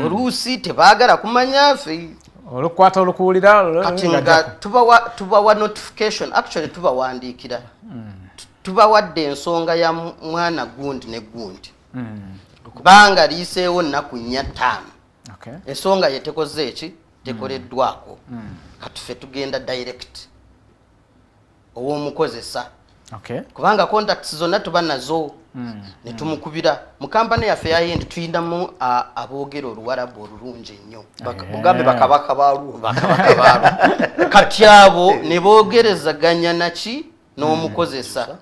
oluusi tebaagala kumanya ffe olukwata olukuwulira kati nga tubawa notification actually tubawandiikira tubawadde ensonga ya mwana gundi ne gundi kubanga liiseewo nnaku 4-5 ensonga ye tekoze eki tekoleddwako kati ffe tugenda direct ow'omukozesa kubanga contacts zonna tuba nazo ne tumukubira mu kampani yaffe yayindi tuyinamu aboogera oluwarabu olulungi ennyo mugambe bakabaka baalwo kati abo ne boogerezaganya naki n'omukozesa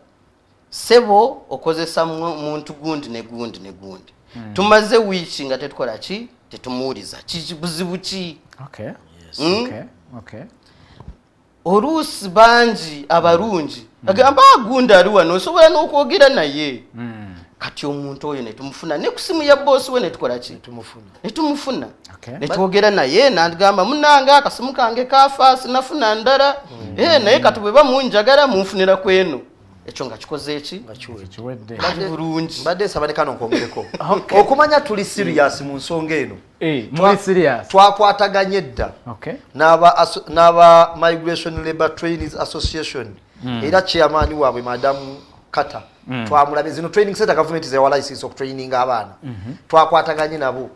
sebo okozesa muntu gundi ne gundi ne gundi tumaze wiiki nga tetukola ki tetumuwuliza buzibu ki oluusi bangi abalungi agamba gundi ali wano osobola n'okwogera naye kati omuntu oyo netumufuna ne ku simu ya boosi we netukola ki netumufuna netwogera naye n'agamba munange akasimu kange kafa sinafuna ndala naye kati bwe bamunjagala munfunira kweno ekyo nga kikoze eki bulungi mbadde nsaba ne kano nkwongereko okumanya tuli serious mu nsonga eno twakwataganye edda n'aba Migration Labour Trainees Association era chairman waabwe madamu Kata twamulabe zino training center government ze wa license of training abaana twakwataganye nabo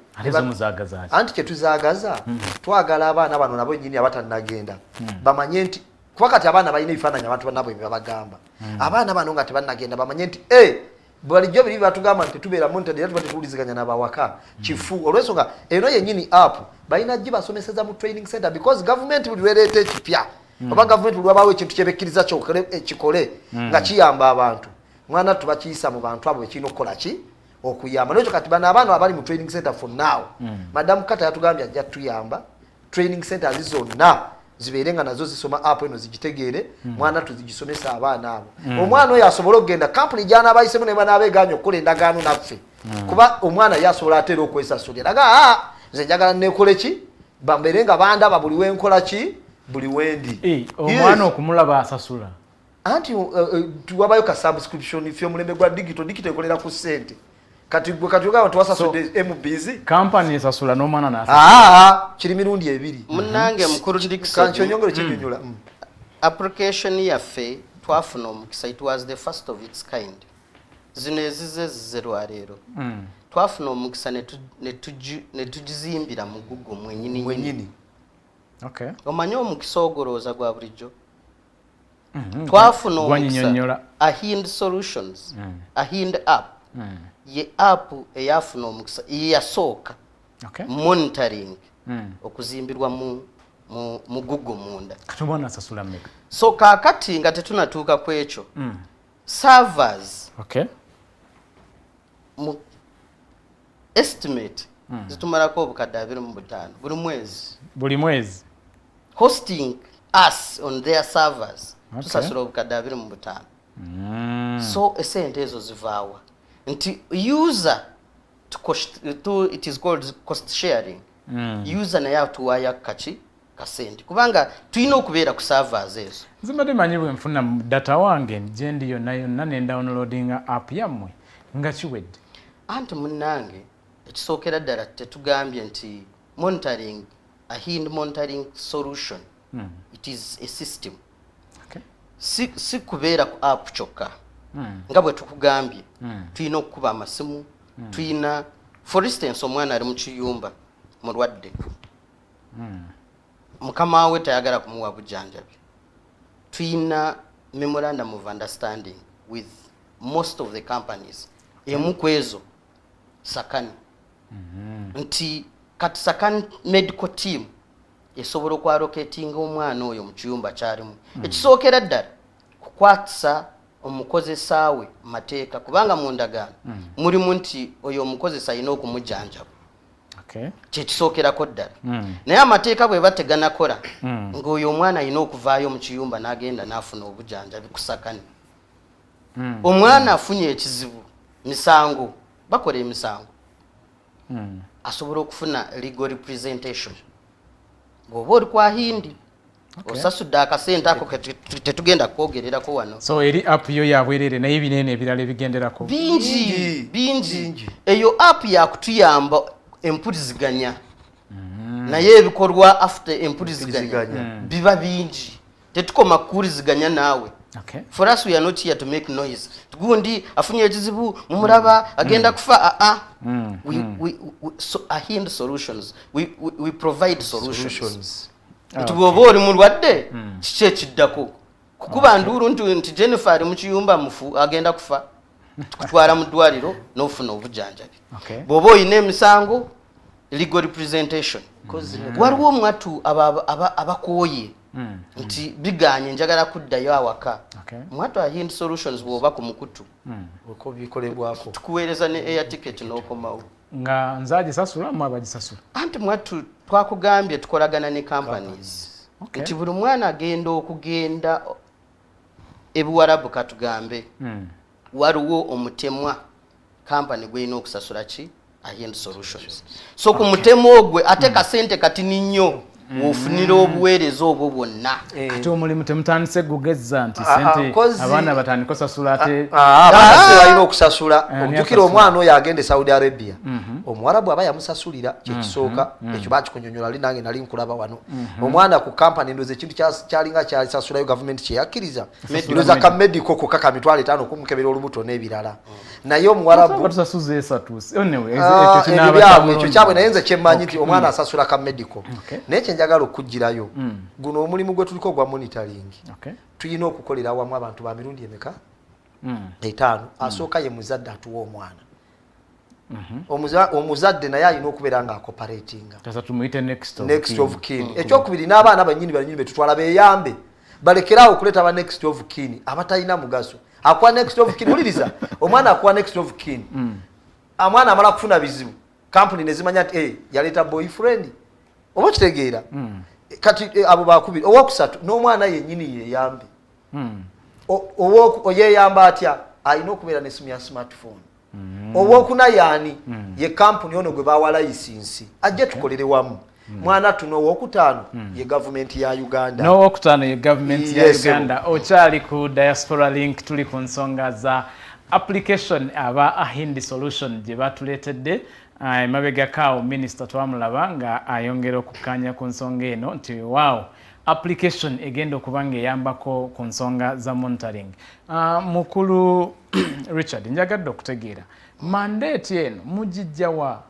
anti ketuzagaza twagala abaana bano nabo nyini abatanagenda bamanye nti kwakati abaana balina ebifaananyi abantu nabo babagamba abaana bano nga tebanagenda bamanye nti bulijjo biri batugamba nti tubeera monted era tuba tetuwuliziganya n'abawaka kifu olw'ensonga eno yennyini app balina gye basomeseza mu training center because government buli lwereeta ekipya oba government buli wabaawo ekintu kyebekkiriza kikole nga kiyamba abantu mwana tubakiyisa mu bantu abo bekirina okukola ki okuyamba nekyo kati bano abaana abali mu training center for now madamu Kata yatugambye ajja tuyamba training center zonna zibeere nga nazo zisoma app eno zigitegeere mwana tuzigisomesa abaana abo omwana oyo asobola okugenda kampuni gyana abayisemu ne banaabeeganya okukola endagaano naffe kuba omwana yasobola ateera okwesasulira aga nze njagala nekole ki bambeere nga bandaba buli wenkola ki buli wendi omwana okumulaba asasula anti tuwabayo ka subscription ife omulembe gwa digital ekolera ku ssente kati ogamba tuwasasudde MBs kampani esasula n'omwana n'asasula kiri mirundi ebiri munnange mukulu kankyonyongere kinyonyola application yaffe twafuna omukisa it was the first of its kind zino ezize lwaleero twafuna omukisa ne tugizimbira mu Google mwenyini omanye omukisa ogolooza gwa bulijjo twafuna omukisa ahind solutions ahind app ye app eyafuna omukisa yeyasooka monitoring okuzimbirwa mu Google munda so kaakati nga tetunatuuka ku ekyo servers mu estimate zitumalako obukadde 25 buli mwezi hosting us on their servers tusasula obukadde 25 so esente ezo zivaawa nti user it is called cost sharing user naye atuwaya kachi kasente kubanga tulina okubeera ku servers ezo nzimbadde manyi bwe nfuna data wange gye ndi yonna ne downloadinga app yammwe nga kiwedde anti munnange ekisookera ddala tetugambye nti monitoring a hind monitoring solution it is a system si kubeera ku app kyokka nga bwe tukugambye tulina okukuba amasimu tulina for instance omwana ali mu kiyumba mulwadde mukama we tayagala kumuwa bujjanjabi tulina memorandum of understanding with most of the companies emu kwezo sakani nti kati sakani medical team esobola okwaroketinga omwana oyo mu kiyumba kyalimu ekisookera ddala kukwatisa omukozesa we mateeka kubanga mu ndagaano mulimu nti oyo omukozesa alina okumujjanjaba kyekisookerako ddala naye amateeka bwe bateganakola ng'oyo omwana alina okuvaayo mu kiyumba n'agenda n'afuna obujjanjabi ku sakani omwana afunye ekizibu misango bakola emisango asobola okufuna legal representation ng'oba oli kwa hindi osasudde akasente ako tetugenda kwogererako wano so eri app yo yabwerere naye binene ebirala ebigenderako bingi eyo app yakutuyamba empuliziganya naye ebikolwa after empuliziganya biba bingi tetukoma kukuwuliziganya naawe for us we are not here to make noise tugundi afunye ekizibu mumulaba agenda kufa a hind solutions we provide solutions nti bw'oba oli mulwadde kiki ekiddako kukuba nduulu nti Jennifer ali mu kiyumba mufu agenda kufa tukutwala mu ddwaliro n'ofuna obujjanjabi bw'oba olina emisango legal representation waliwo omwattu abakooye nti biganye njagala kuddayo awaka mwattu ahind solutions bw'oba ku mukutu tukuweereza ne air ticket n'okomawo nga nzagisasula mu abagisasula anti mwattu twakugambye tukolagana ne companies nti buli mwana agenda okugenda ebuwarabu katugambe waliwo omutemwa company gweyina okusasula ki ahind solutions so ku mutemwa ogwe ate kasente katini nnyo wofunira obuweereza obwo bwonna kati omulimu temutandise gugezza nti sente abaana batandika osasula ate balina okusasula ojjukira omwana oyo agenda e Saudi Arabia omuwarabu aba yamusasulira kyekisooka ekyo bakikunyonyola ali nange nali nkulaba wano omwana ku kampani ndoze ekintu kyalinga kyalisasulayo gavumenti kyeyakkiriza ndoza ka medical ko kaka mitwalo 5 okumukebera olubuto n'ebirala naye omuwarabu batusasuza esatusi ekyo kyabwe naye nze kyemmanyi nti omwana asasula ka medical naye njagala okujjirayo guno omulimu gwe tuliko gwa monitoring tulina okukolera awamu abantu ba mirundi emeka 5 asooka ye muzadde atuwa omwana omuzadde naye alina okubeera nga acoperatinga next of kin ekyokubiri n'abaana banyini betutwala beeyambe balekerawo okuleeta aba next of kin abatalina mugaso akuwa next of kin uliriza omwana akuwa next of kin omwana amala kufuna bizibu kampuni nezimanya nti yaleeta boyfriend oba kitegeera kati abo bakubiri owokusatu n'omwana yennyini yeeyambe oyeeyamba atya alina okubeera n'essimu ya smartphone owokuna yaani ye kampuni ono gwe bawa layisinsi ajje tukolere wamu mwana tuno owokutaano ye gavumenti ya Uganda n'owokutaano ye gavumenti ya Uganda okyali ku diaspora link tuli ku nsonga za application aba ahind solution gye batuleetedde mabegakaawo minisita twamulaba nga ayongera okukkaanya ku nsonga eno nti waawo application egenda okuba nga eyambako ku nsonga za monitoring. Mukulu Richard njagadde okutegeera mandate eno mugijjawa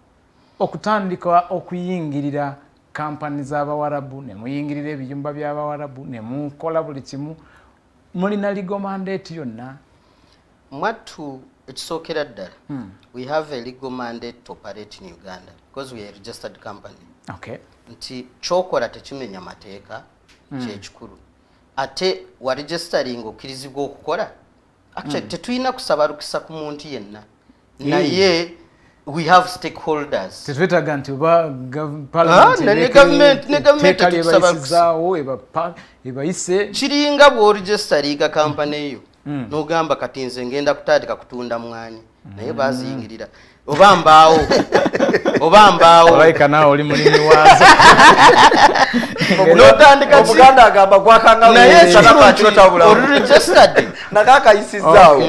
okutandika okuyingirira kampani z'Abawarabu ne muyingirira ebiyumba by'Abawarabu ne mukola buli kimu mulina legal mandate yonna? Mwattu ekisookera ddala we have a legal mandate to operate in Uganda because we are a registered company. Okay. Nti kyokola tekimenya mateeka kyekikulu ate wa registering okkirizibwa okukola actually tetulina kusaba lukisa ku muntu yenna naye we have stakeholders. Tetwetaga nti oba government ebayisizaawo ebayise kiringa bw'oregisteringa kampani eyo n'ogamba kati nze ngenda kutandika kutunda mwani naye baziyingirira obambaawo olaika nawe oli mulimi waazo n'otandika omuganda agamba gwakanga naye registered nakakayisizaawo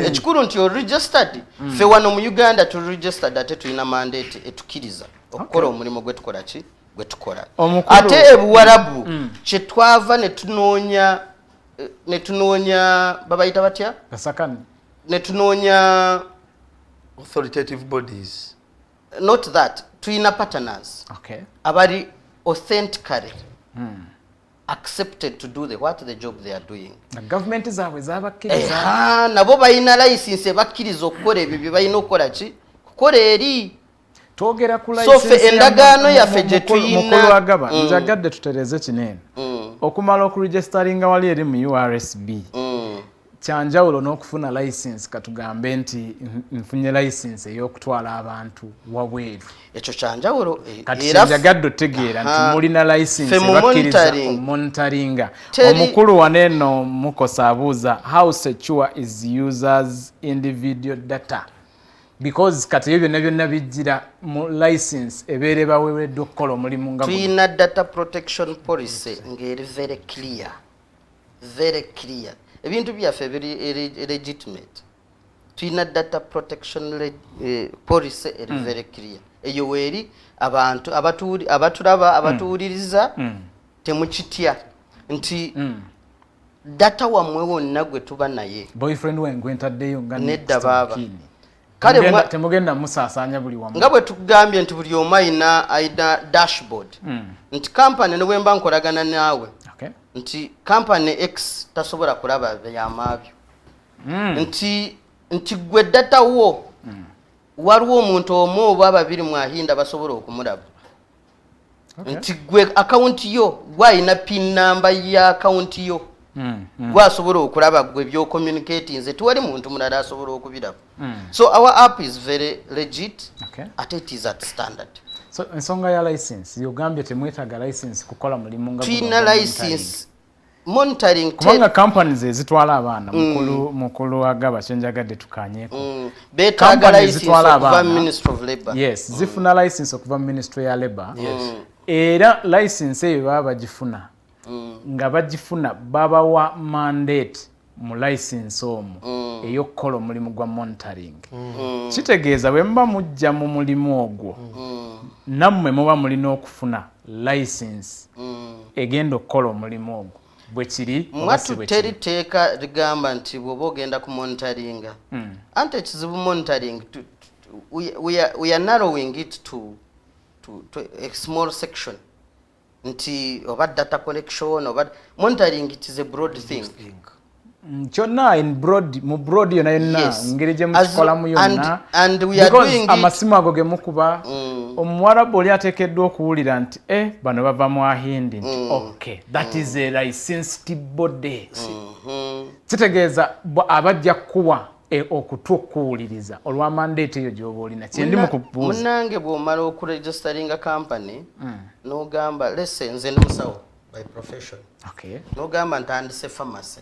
ekikulu nti registered ffe wano mu Uganda registered ate tulina mandate etukiriza okukola omulimu gwe tukola ki gwe tukola ate ebuwarabu kye twava ne tunoonya babayita batya gasakani ne tunoonya authoritative bodies not that tulina partners abali authentically accepted to do what the job they are doing. Government zaabwe zabakkiriza nabo balina license ebakkiriza okukola ebyo bye balina okukola ki kukola eri twogera ku license endagaano yaffe gye tuyina mukulu agaba njagadde tutereze kinene okumala okuregisteringa wali eri mu URSB kyanjawulo n'okufuna license katugambe nti nfunye license ey'okutwala abantu wabweru ekyo kyanjawulo kati njagadde otegeera nti mulina license bakkiriza monitoringa omukulu waneeno mukosa abuuza how secure is users individual data because kati ebyo byonna bijjira mu license ebeere baweereddwa okukola omulimu nga tulina data protection policy ng'eri very clear ebintu byaffe biri legitimate tulina data protection policy eri very clear eyo weeri abantu abatulaba abatuwuliriza temukitya nti data wammwe wonna gwe tuba naye boyfriend wengu entaddeyo nga nedda baaba kale temugenda musaasaanya buli wamu nga bwe tukugambye nti buli omu ayina dashboard nti kampani ne bwemba nkolagana naawe nti kampani X tasobola kulaba byamaabyo nti gwe data wo waliwo omuntu omu oba ababiri mwahinda basobola okumulaba nti gwe akawunti yo gwayina pin number ya akawunti yo gwasobola okulaba gwe byo communicating nze tuwali muntu mulala asobola okubiraba so our app is very legit ate it is at standard. So ensonga ya license yogambye temwetaaga license kukola mulimu nga tulina license monitoring kubanga companies ezitwala abaana mukulu agaba kyenjagadde tukanyeeko betaaga license okuva Ministry of Labor yes zifuna license okuva Ministry ya Labor era license eyo baba bagifuna nga bagifuna babawa mandate mu license omwo ey'okukola omulimu gwa monitoring kitegeeza bwe muba mujja mu mulimu ogwo nammwe muba mulina okufuna license egenda okukola omulimu ogwo bwe kiri mwatu teriteeka ligamba nti bw'oba ogenda ku monitoringa anti ekizibu monitoring we are narrowing it to a small section nti oba data collection oba monitoring it is a broad thing kyonna mu broad yonna ngeri gye mukikolamu yonna amasimu ago ge mukuba omuwarabu oli ateekeddwa okuwulira nti bano bava mu ahindi nti okay that is a licensed body kitegeeza abajja kuwa okutwa okuwuliriza olwa mandate eyo gy'oba olina kyendi mukubuuza munnange bw'omala okuregisteringa company n'ogamba lese nze ndi musawo by profession n'ogamba ntandise pharmacy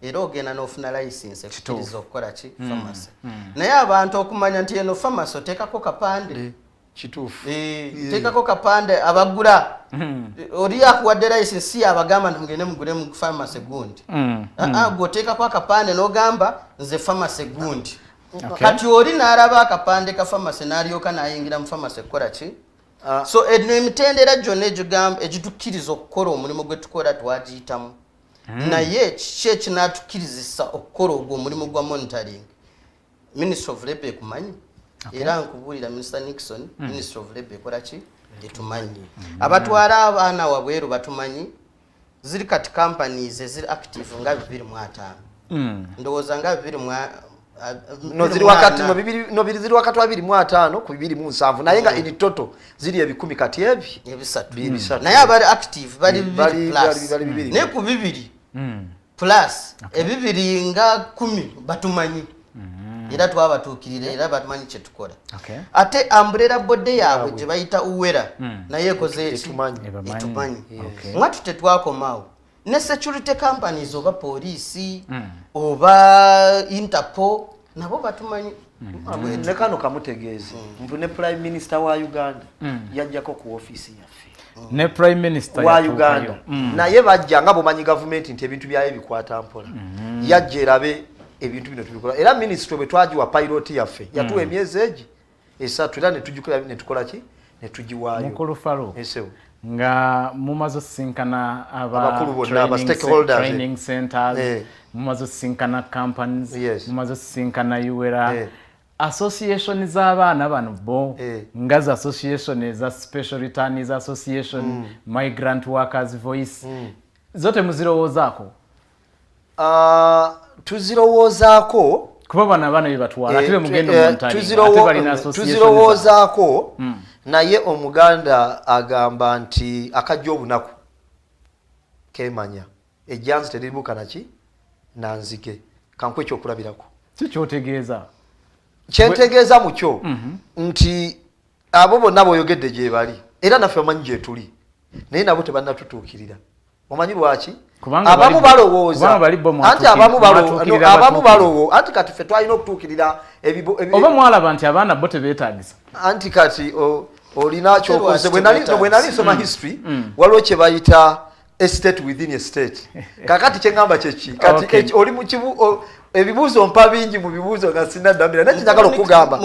era ogenda n'ofuna license ekukiriza okukola ki pharmacy naye abantu okumanya nti eno pharmacy oteekako kapande kituufu teekako kapande abagula oli akuwadde license si abagamba nti mugende mugule mu pharmacy gundi gwoteekako akapande n'ogamba nze pharmacy gundi kati oli n'alaba akapande ka pharmacy n'alyoka n'ayingira mu pharmacy kukola ki so eno emitendera gyonna egitukkiriza okukola omulimu gwe tukola twagiyitamu naye kiki ekinaatukkirizisa okukola ogwo omulimu gwa monitoring Ministry of Labor ekumanyi era nkubuulira Minister Nixon Ministry of Labor ekola ki etumanyi abatwala abaana wabweru batumanyi ziri kati companies eziri active nga 205 ndowooza nga 2 ziri wakati ziri wakati wa 205 ku 207 naye nga in total ziri 10 kati ebisatu naye abali active bali 2 ne ku 2 plus ebibiri nga 10 batumanyi era twabatuukirira era batumanyi kye tukola ate umbrella body yaabwe gye bayita uwera naye ekoze etumanyi mwatu tetwakomaawo ne security companies oba poliisi oba Interpol nabo batumanyi ne kano kamutegeeze mbu ne prime minister wa Uganda yajjako ku office yaffe ne prime minister wa Uganda naye bajja nga bomanyi government nti ebintu byayo bikwata mpola yajja erabe ebintu bino tubikola era ministry bwe twagiwa pilot yaffe yatuwa emyezi egi esatu era ne tukola ki ne tugiwaayo mukulu Farouk esewo nga mumaze sinkana abakulu bonna aba stakeholders training centers mumaze sinkana companies mumaze sinkana yuwera association z'abaana bano bo nga za association eza special returnees association migrant workers voice zote muzirowoozaako tuzirowoozaako kuba bana bana bibatwala ate mugendo montari ate balina association tuzirowoozaako naye omuganda agamba nti akajja obunaku kemanya ejjanzi teriribuka naki nanzige kankwe ekyokulabirako kikyotegeeza kyentegeeza mukyo nti abo bonna boyogedde gye bali era naffe bamanyi gye tuli naye nabo tebannatutuukirira omanyi lwaki abamu balowooza anti abamu balowooza anti kati ffe twalina okutuukirira oba mwalaba nti abaana bo tebeetaagisa anti kati olina kyokoze bwe nali nsoma history waliwo kye bayita estate within a state kakati kyengamba kyeki kati oli mu kibu ebibuuzo mpa bingi mu bibuuzo nga sinaddambira naye kinyagala okugamba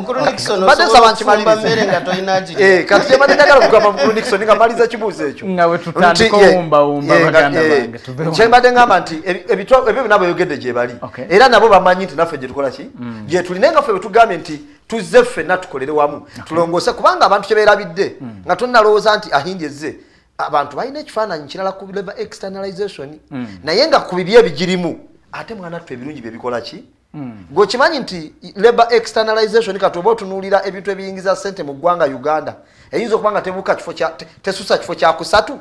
badde nsaba nkimalirize kati kyebadde njagala okugamba mukulu Nixon nga maliza kibuuzo ekyo nga we tutandika owumbawumba baganda bange kyebadde ngamba nti ebyo byonna boyogedde gye bali era nabo bamanyi nti naffe gye tukola ki gye tuli naye nga ffe bwe tugambye nti tuzze ffenna tukolere wamu tulongoose kubanga abantu kye beerabidde nga tonnalowooza nti ahindyezze abantu balina ekifaananyi kirala ku labor externalization naye nga ku bibi ebigirimu ate mwana ttu ebirungi bye bikola ki ng'okimanyi nti labor externalization kati oba otunuulira ebintu ebiyingiza ssente mu ggwanga Uganda eyinza okuba nga tesusa kifo kya kusatu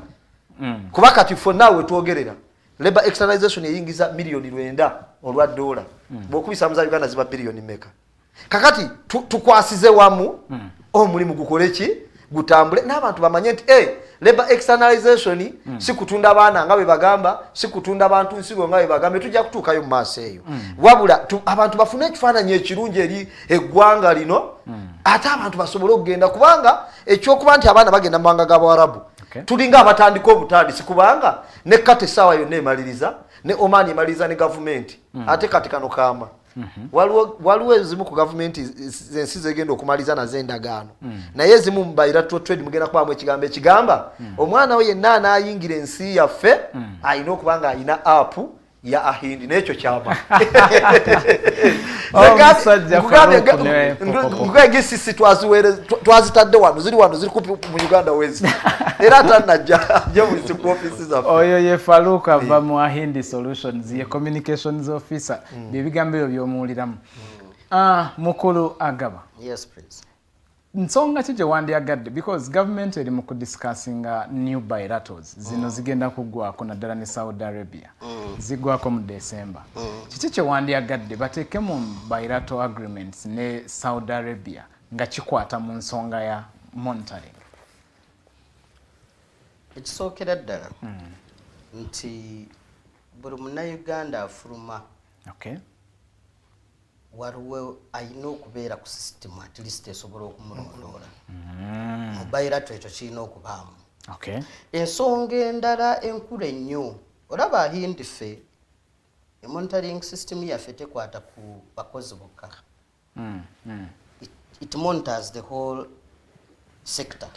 kuba kati ffonna wetwogerera labor externalization eyingiza miliyoni 9 olwa dola bw'okubisa mu za Uganda ziba biliyoni meka kakati tukwasize wamu omulimu gukole ki gutambule n'abantu bamanye nti labor externalization si kutunda baana nga bwe bagamba si kutunda abantu nsigo nga bwe bagamba tujja kutuukayo mu maaso eyo wabula abantu bafune ekifaananyi ekirungi eri eggwanga lino ate abantu basobole okugenda kubanga ekyokuba nti abaana bagenda mu mawanga g'Abawarabu tulinga abatandika obutandisi kubanga ne kati essaawa yonna emaliriza ne Oman emaliriza ne gavumenti ate kati kano kaama waliwo ezimu ku gavumenti ensi zegenda okumaliza nazo endagaano naye ezimu mu bilateral trade mugenda kubamu ekigambo ekigamba omwana we yenna anaayingira ensi yaffe alina okuba nga alina apu ya ahindi n'ekyo kyama nkugegisisi twazitadde wano ziri kupi mu Uganda wezi era tanajja ajja mu ku office zaffe oyo ye Farouk ava mu Ahindi Solutions ye communications officer byebigambo ebyo byomuwuliramu mukulu Agaba yes please nsonga ki gye wandyagadde because government eri mu kudiscussinga new bilaterals zino zigenda kuggwako naddala ne Saudi Arabia ziggwako mu December kiki kye wandyagadde bateeke mu bilateral agreements ne Saudi Arabia nga kikwata mu nsonga ya monitoring ekisookera ddala nti buli munnayuganda afuluma waliwo alina okubeera ku system at least esobola okumulondoola mu bilateral ekyo kirina okubaamu ensonga endala enkulu ennyo olaba ahindi ffe monitoring system yaffe tekwata ku bakozi bokka it monitors the whole sector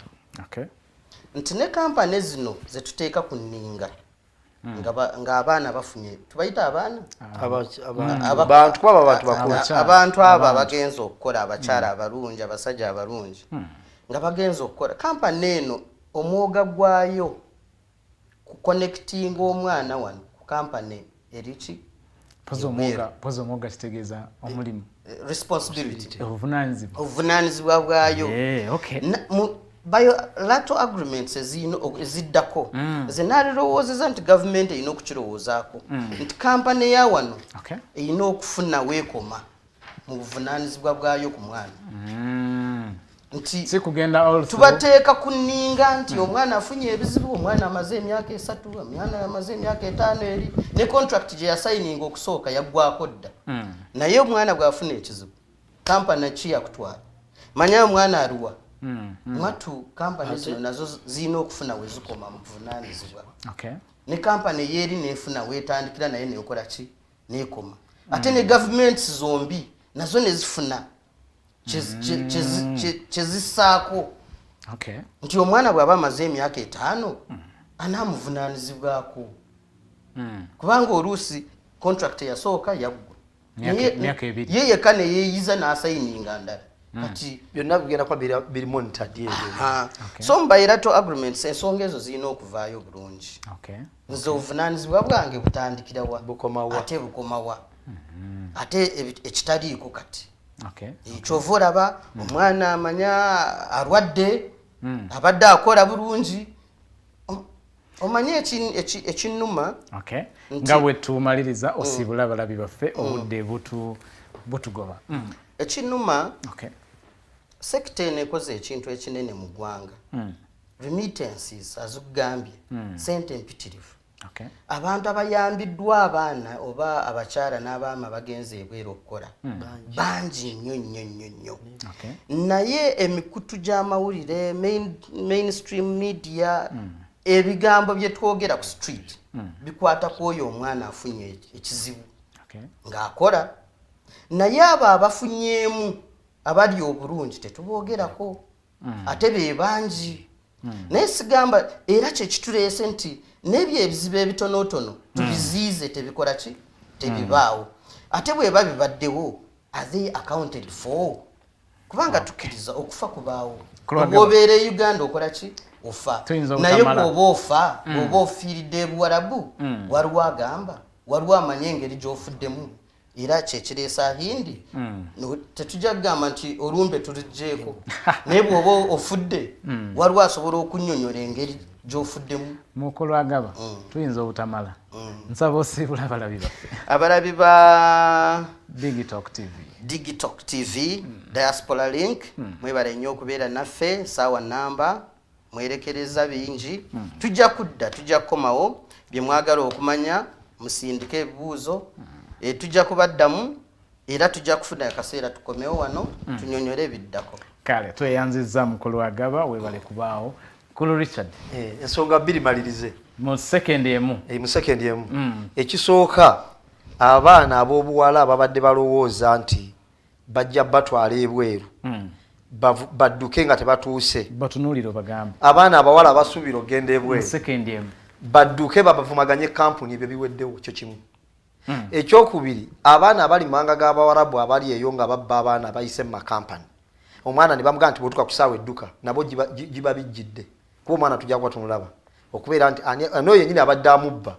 nti ne kampani zino zetuteeka ku nninga nga abaana bafunye tubayita abaana abantu kuba abantu bakulu abantu abo abagenza okukola abakyala abalungi abasajja abalungi nga bagenza okukola kampani eno omwoga gwayo ku connecting omwana wano ku kampani eriki pozo omwoga kitegeeza omulimu responsibility obuvunanyizibwa bwayo bilateral agreements eziddako zinalirowoozeza nti gavumenti erina okukirowoozaako nti kampani ya wano erina okufuna weekoma mu buvunaanyizibwa bwayo ku mwana nti tubateeka ku nninga nti omwana afunye ebizibu omwana amaze emyaka 3 omwana amaze emyaka 5 eri ne contract gye yasayininga okusooka yaggwako dda naye omwana bw'afuna ekizibu kampani ki yakutwala manya mwana aruwa mwatu kampani zino nazo zino okufuna we zikoma mu buvunaanyizibwa ne kampani yeeri neefuna weetandikira naye neekola ki neekoma ate ne gavumenti zombi nazo ne zifuna kyezisaako nti omwana bw'aba amaze emyaka 5 anaamuvunaanyizibwako kubanga oluusi contract yasooka yaggwa ye yekka ne yeeyiza n'asayininga ndala kati byonna bigenda kuba biri monitored ebyo so mu bilateral agreements ensonga ezo zirina okuvaayo bulungi nze obuvunaanyizibwa bwange butandikira wa ate bukomawa ate ekitaliiko kati kyova olaba omwana amanya arwadde abadde akola bulungi omanye ekinnuma nga bwe tumaliriza osibula abalabi baffe obudde butugoba ekinnuma sekita eno ekoze ekintu ekinene mu ggwanga remittances azigambye sente mpitirivu abantu abayambiddwa abaana oba abakyala n'abaama bagenze ebweru okukola bangi nnyo naye emikutu gy'amawulire mainstream media ebigambo bye twogera ku street bikwata ku oyo omwana afunye ekizibu ng'akola naye abo abafunyeemu abali obulungi tetuboogerako ate be bangi naye sigamba era kyekituleese nti n'ebyo ebizibu ebitonotono tubiziize tebikola ki tebibaawo ate bweba bibaddewo are they accounted for kubanga tukkiriza okufa kubaawo obwobeera e Uganda okola ki ofa naye bw'oba ofa bw'oba ofiiridde ebuwarabu waliwo agamba waliwo amanye engeri gy'ofuddemu era kyekireesa hindi tetujja kugamba nti olumbe tuliggyeeko naye bw'oba ofudde waliwo asobola okunnyonnyola engeri gy'ofuddemu mukolwagaba tuyinza obutamala nsaba osiibula abalabi baffe abalabi ba Digital TV Diaspora Link mwebale nnyo okubeera naffe saawa namba mwerekereza bingi tujja kudda tujja kukomawo bye mwagala okumanya musindike ebibuuzo tujja kubaddamu era tujja kufuna akaseera tukomewo wano tunyonyole ebiddako kale tweyanzizza mukolwagaba webale kubaawo Kulu Richard ensonga bbiri malirize mu second emu ekisooka abaana ab'obuwala ababadde balowooza nti bajja batwala ebweru badduke nga tebatuuse batunuulire bagamba abaana abawala abasuubira okgenda ebweru second emu badduke babavumaganye kampuni ebyo biweddewo kyo kimu ekyokubiri abaana abali manga g'abawarabu abali eyo nga babba abaana bayise mu makampani omwana ne bamugamba nti bwotuka ku ssaawa edduka nabo giba bijjidde kuba omwana tujja kuba tumulaba okubeera nti anoyo yennyini abadde amubba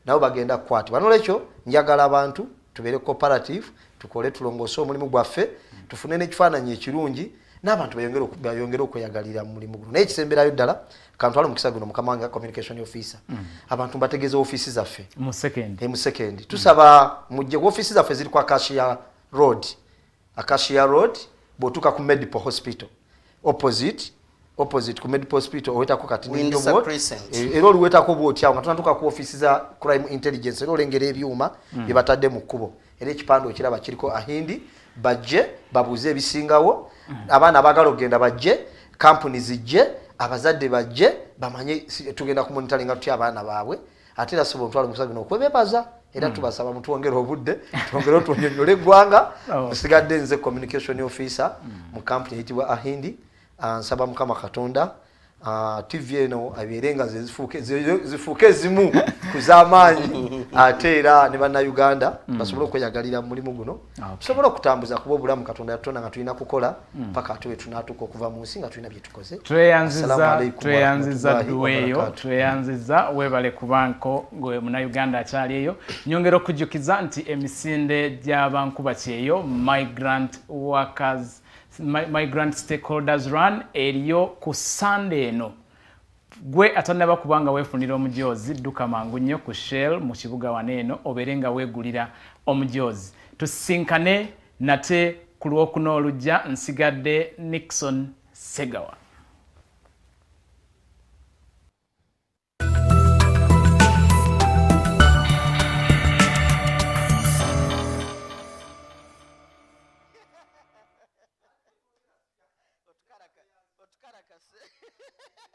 nabo bagenda kukwatibwa nolwekyo njagala abantu tubeere cooperative tukole tulongoose omulimu gwaffe tufune n'ekifaananyi ekirungi n'abantu bayongere okweyagalira mu mulimu guno naye ekisemberayo ddala kantwala omukisa guno mukama wange communication officer abantu mbategeeza ofiisi zaffe mu second tusaba mujje ofiisi zaffe ziri ku Acacia Road bw'otuuka ku Medical Hospital opposite ku Medical Hospital owetako kati era oliwetako bw'otyawo nga tunatuuka ku ofiisi za crime intelligence era olengera ebyuma bye batadde mu kkubo era ekipande okiraba kiriko ahindi bajje babuuze ebisingawo abaana abaagala okgenda bajje kampuni zijje abazadde bajje bamanye tugenda ku monitoringa tutya abaana baabwe ate era sobola omutwalo omusaga guno okwebebaza era tubasaba mutwongere obudde twongere otunyonyole eggwanga musigadde nze communication officer mu kampuni eyitibwa ahindi nsaba mukama katonda TV eno abeere nga zifuuke ezimu ku z'amaanyi ate era ne bannayuganda basobole okweyagalira mu mulimu guno tusobole okutambuza kuba obulamu katonda yatonda nga tulina kukola paka ate we tunaatuuka okuva mu nsi nga tulina bye tukoze tweyanziza dduweeyo tweyanziza weebale kubanko gwe munnayuganda akyali eyo nyongera okujjukiza nti emisinde gy'abankuba kyeeyo migrant stakeholders run eriyo ku Sunday eno gwe atanaba kubanga weefunira omujoozi dduka mangu nnyo ku Shell mu kibuga waneeno obeere nga weegulira omujoozi tusinkane nate ku lwokuna olujja nsigadde Nixon Segawa. Yes.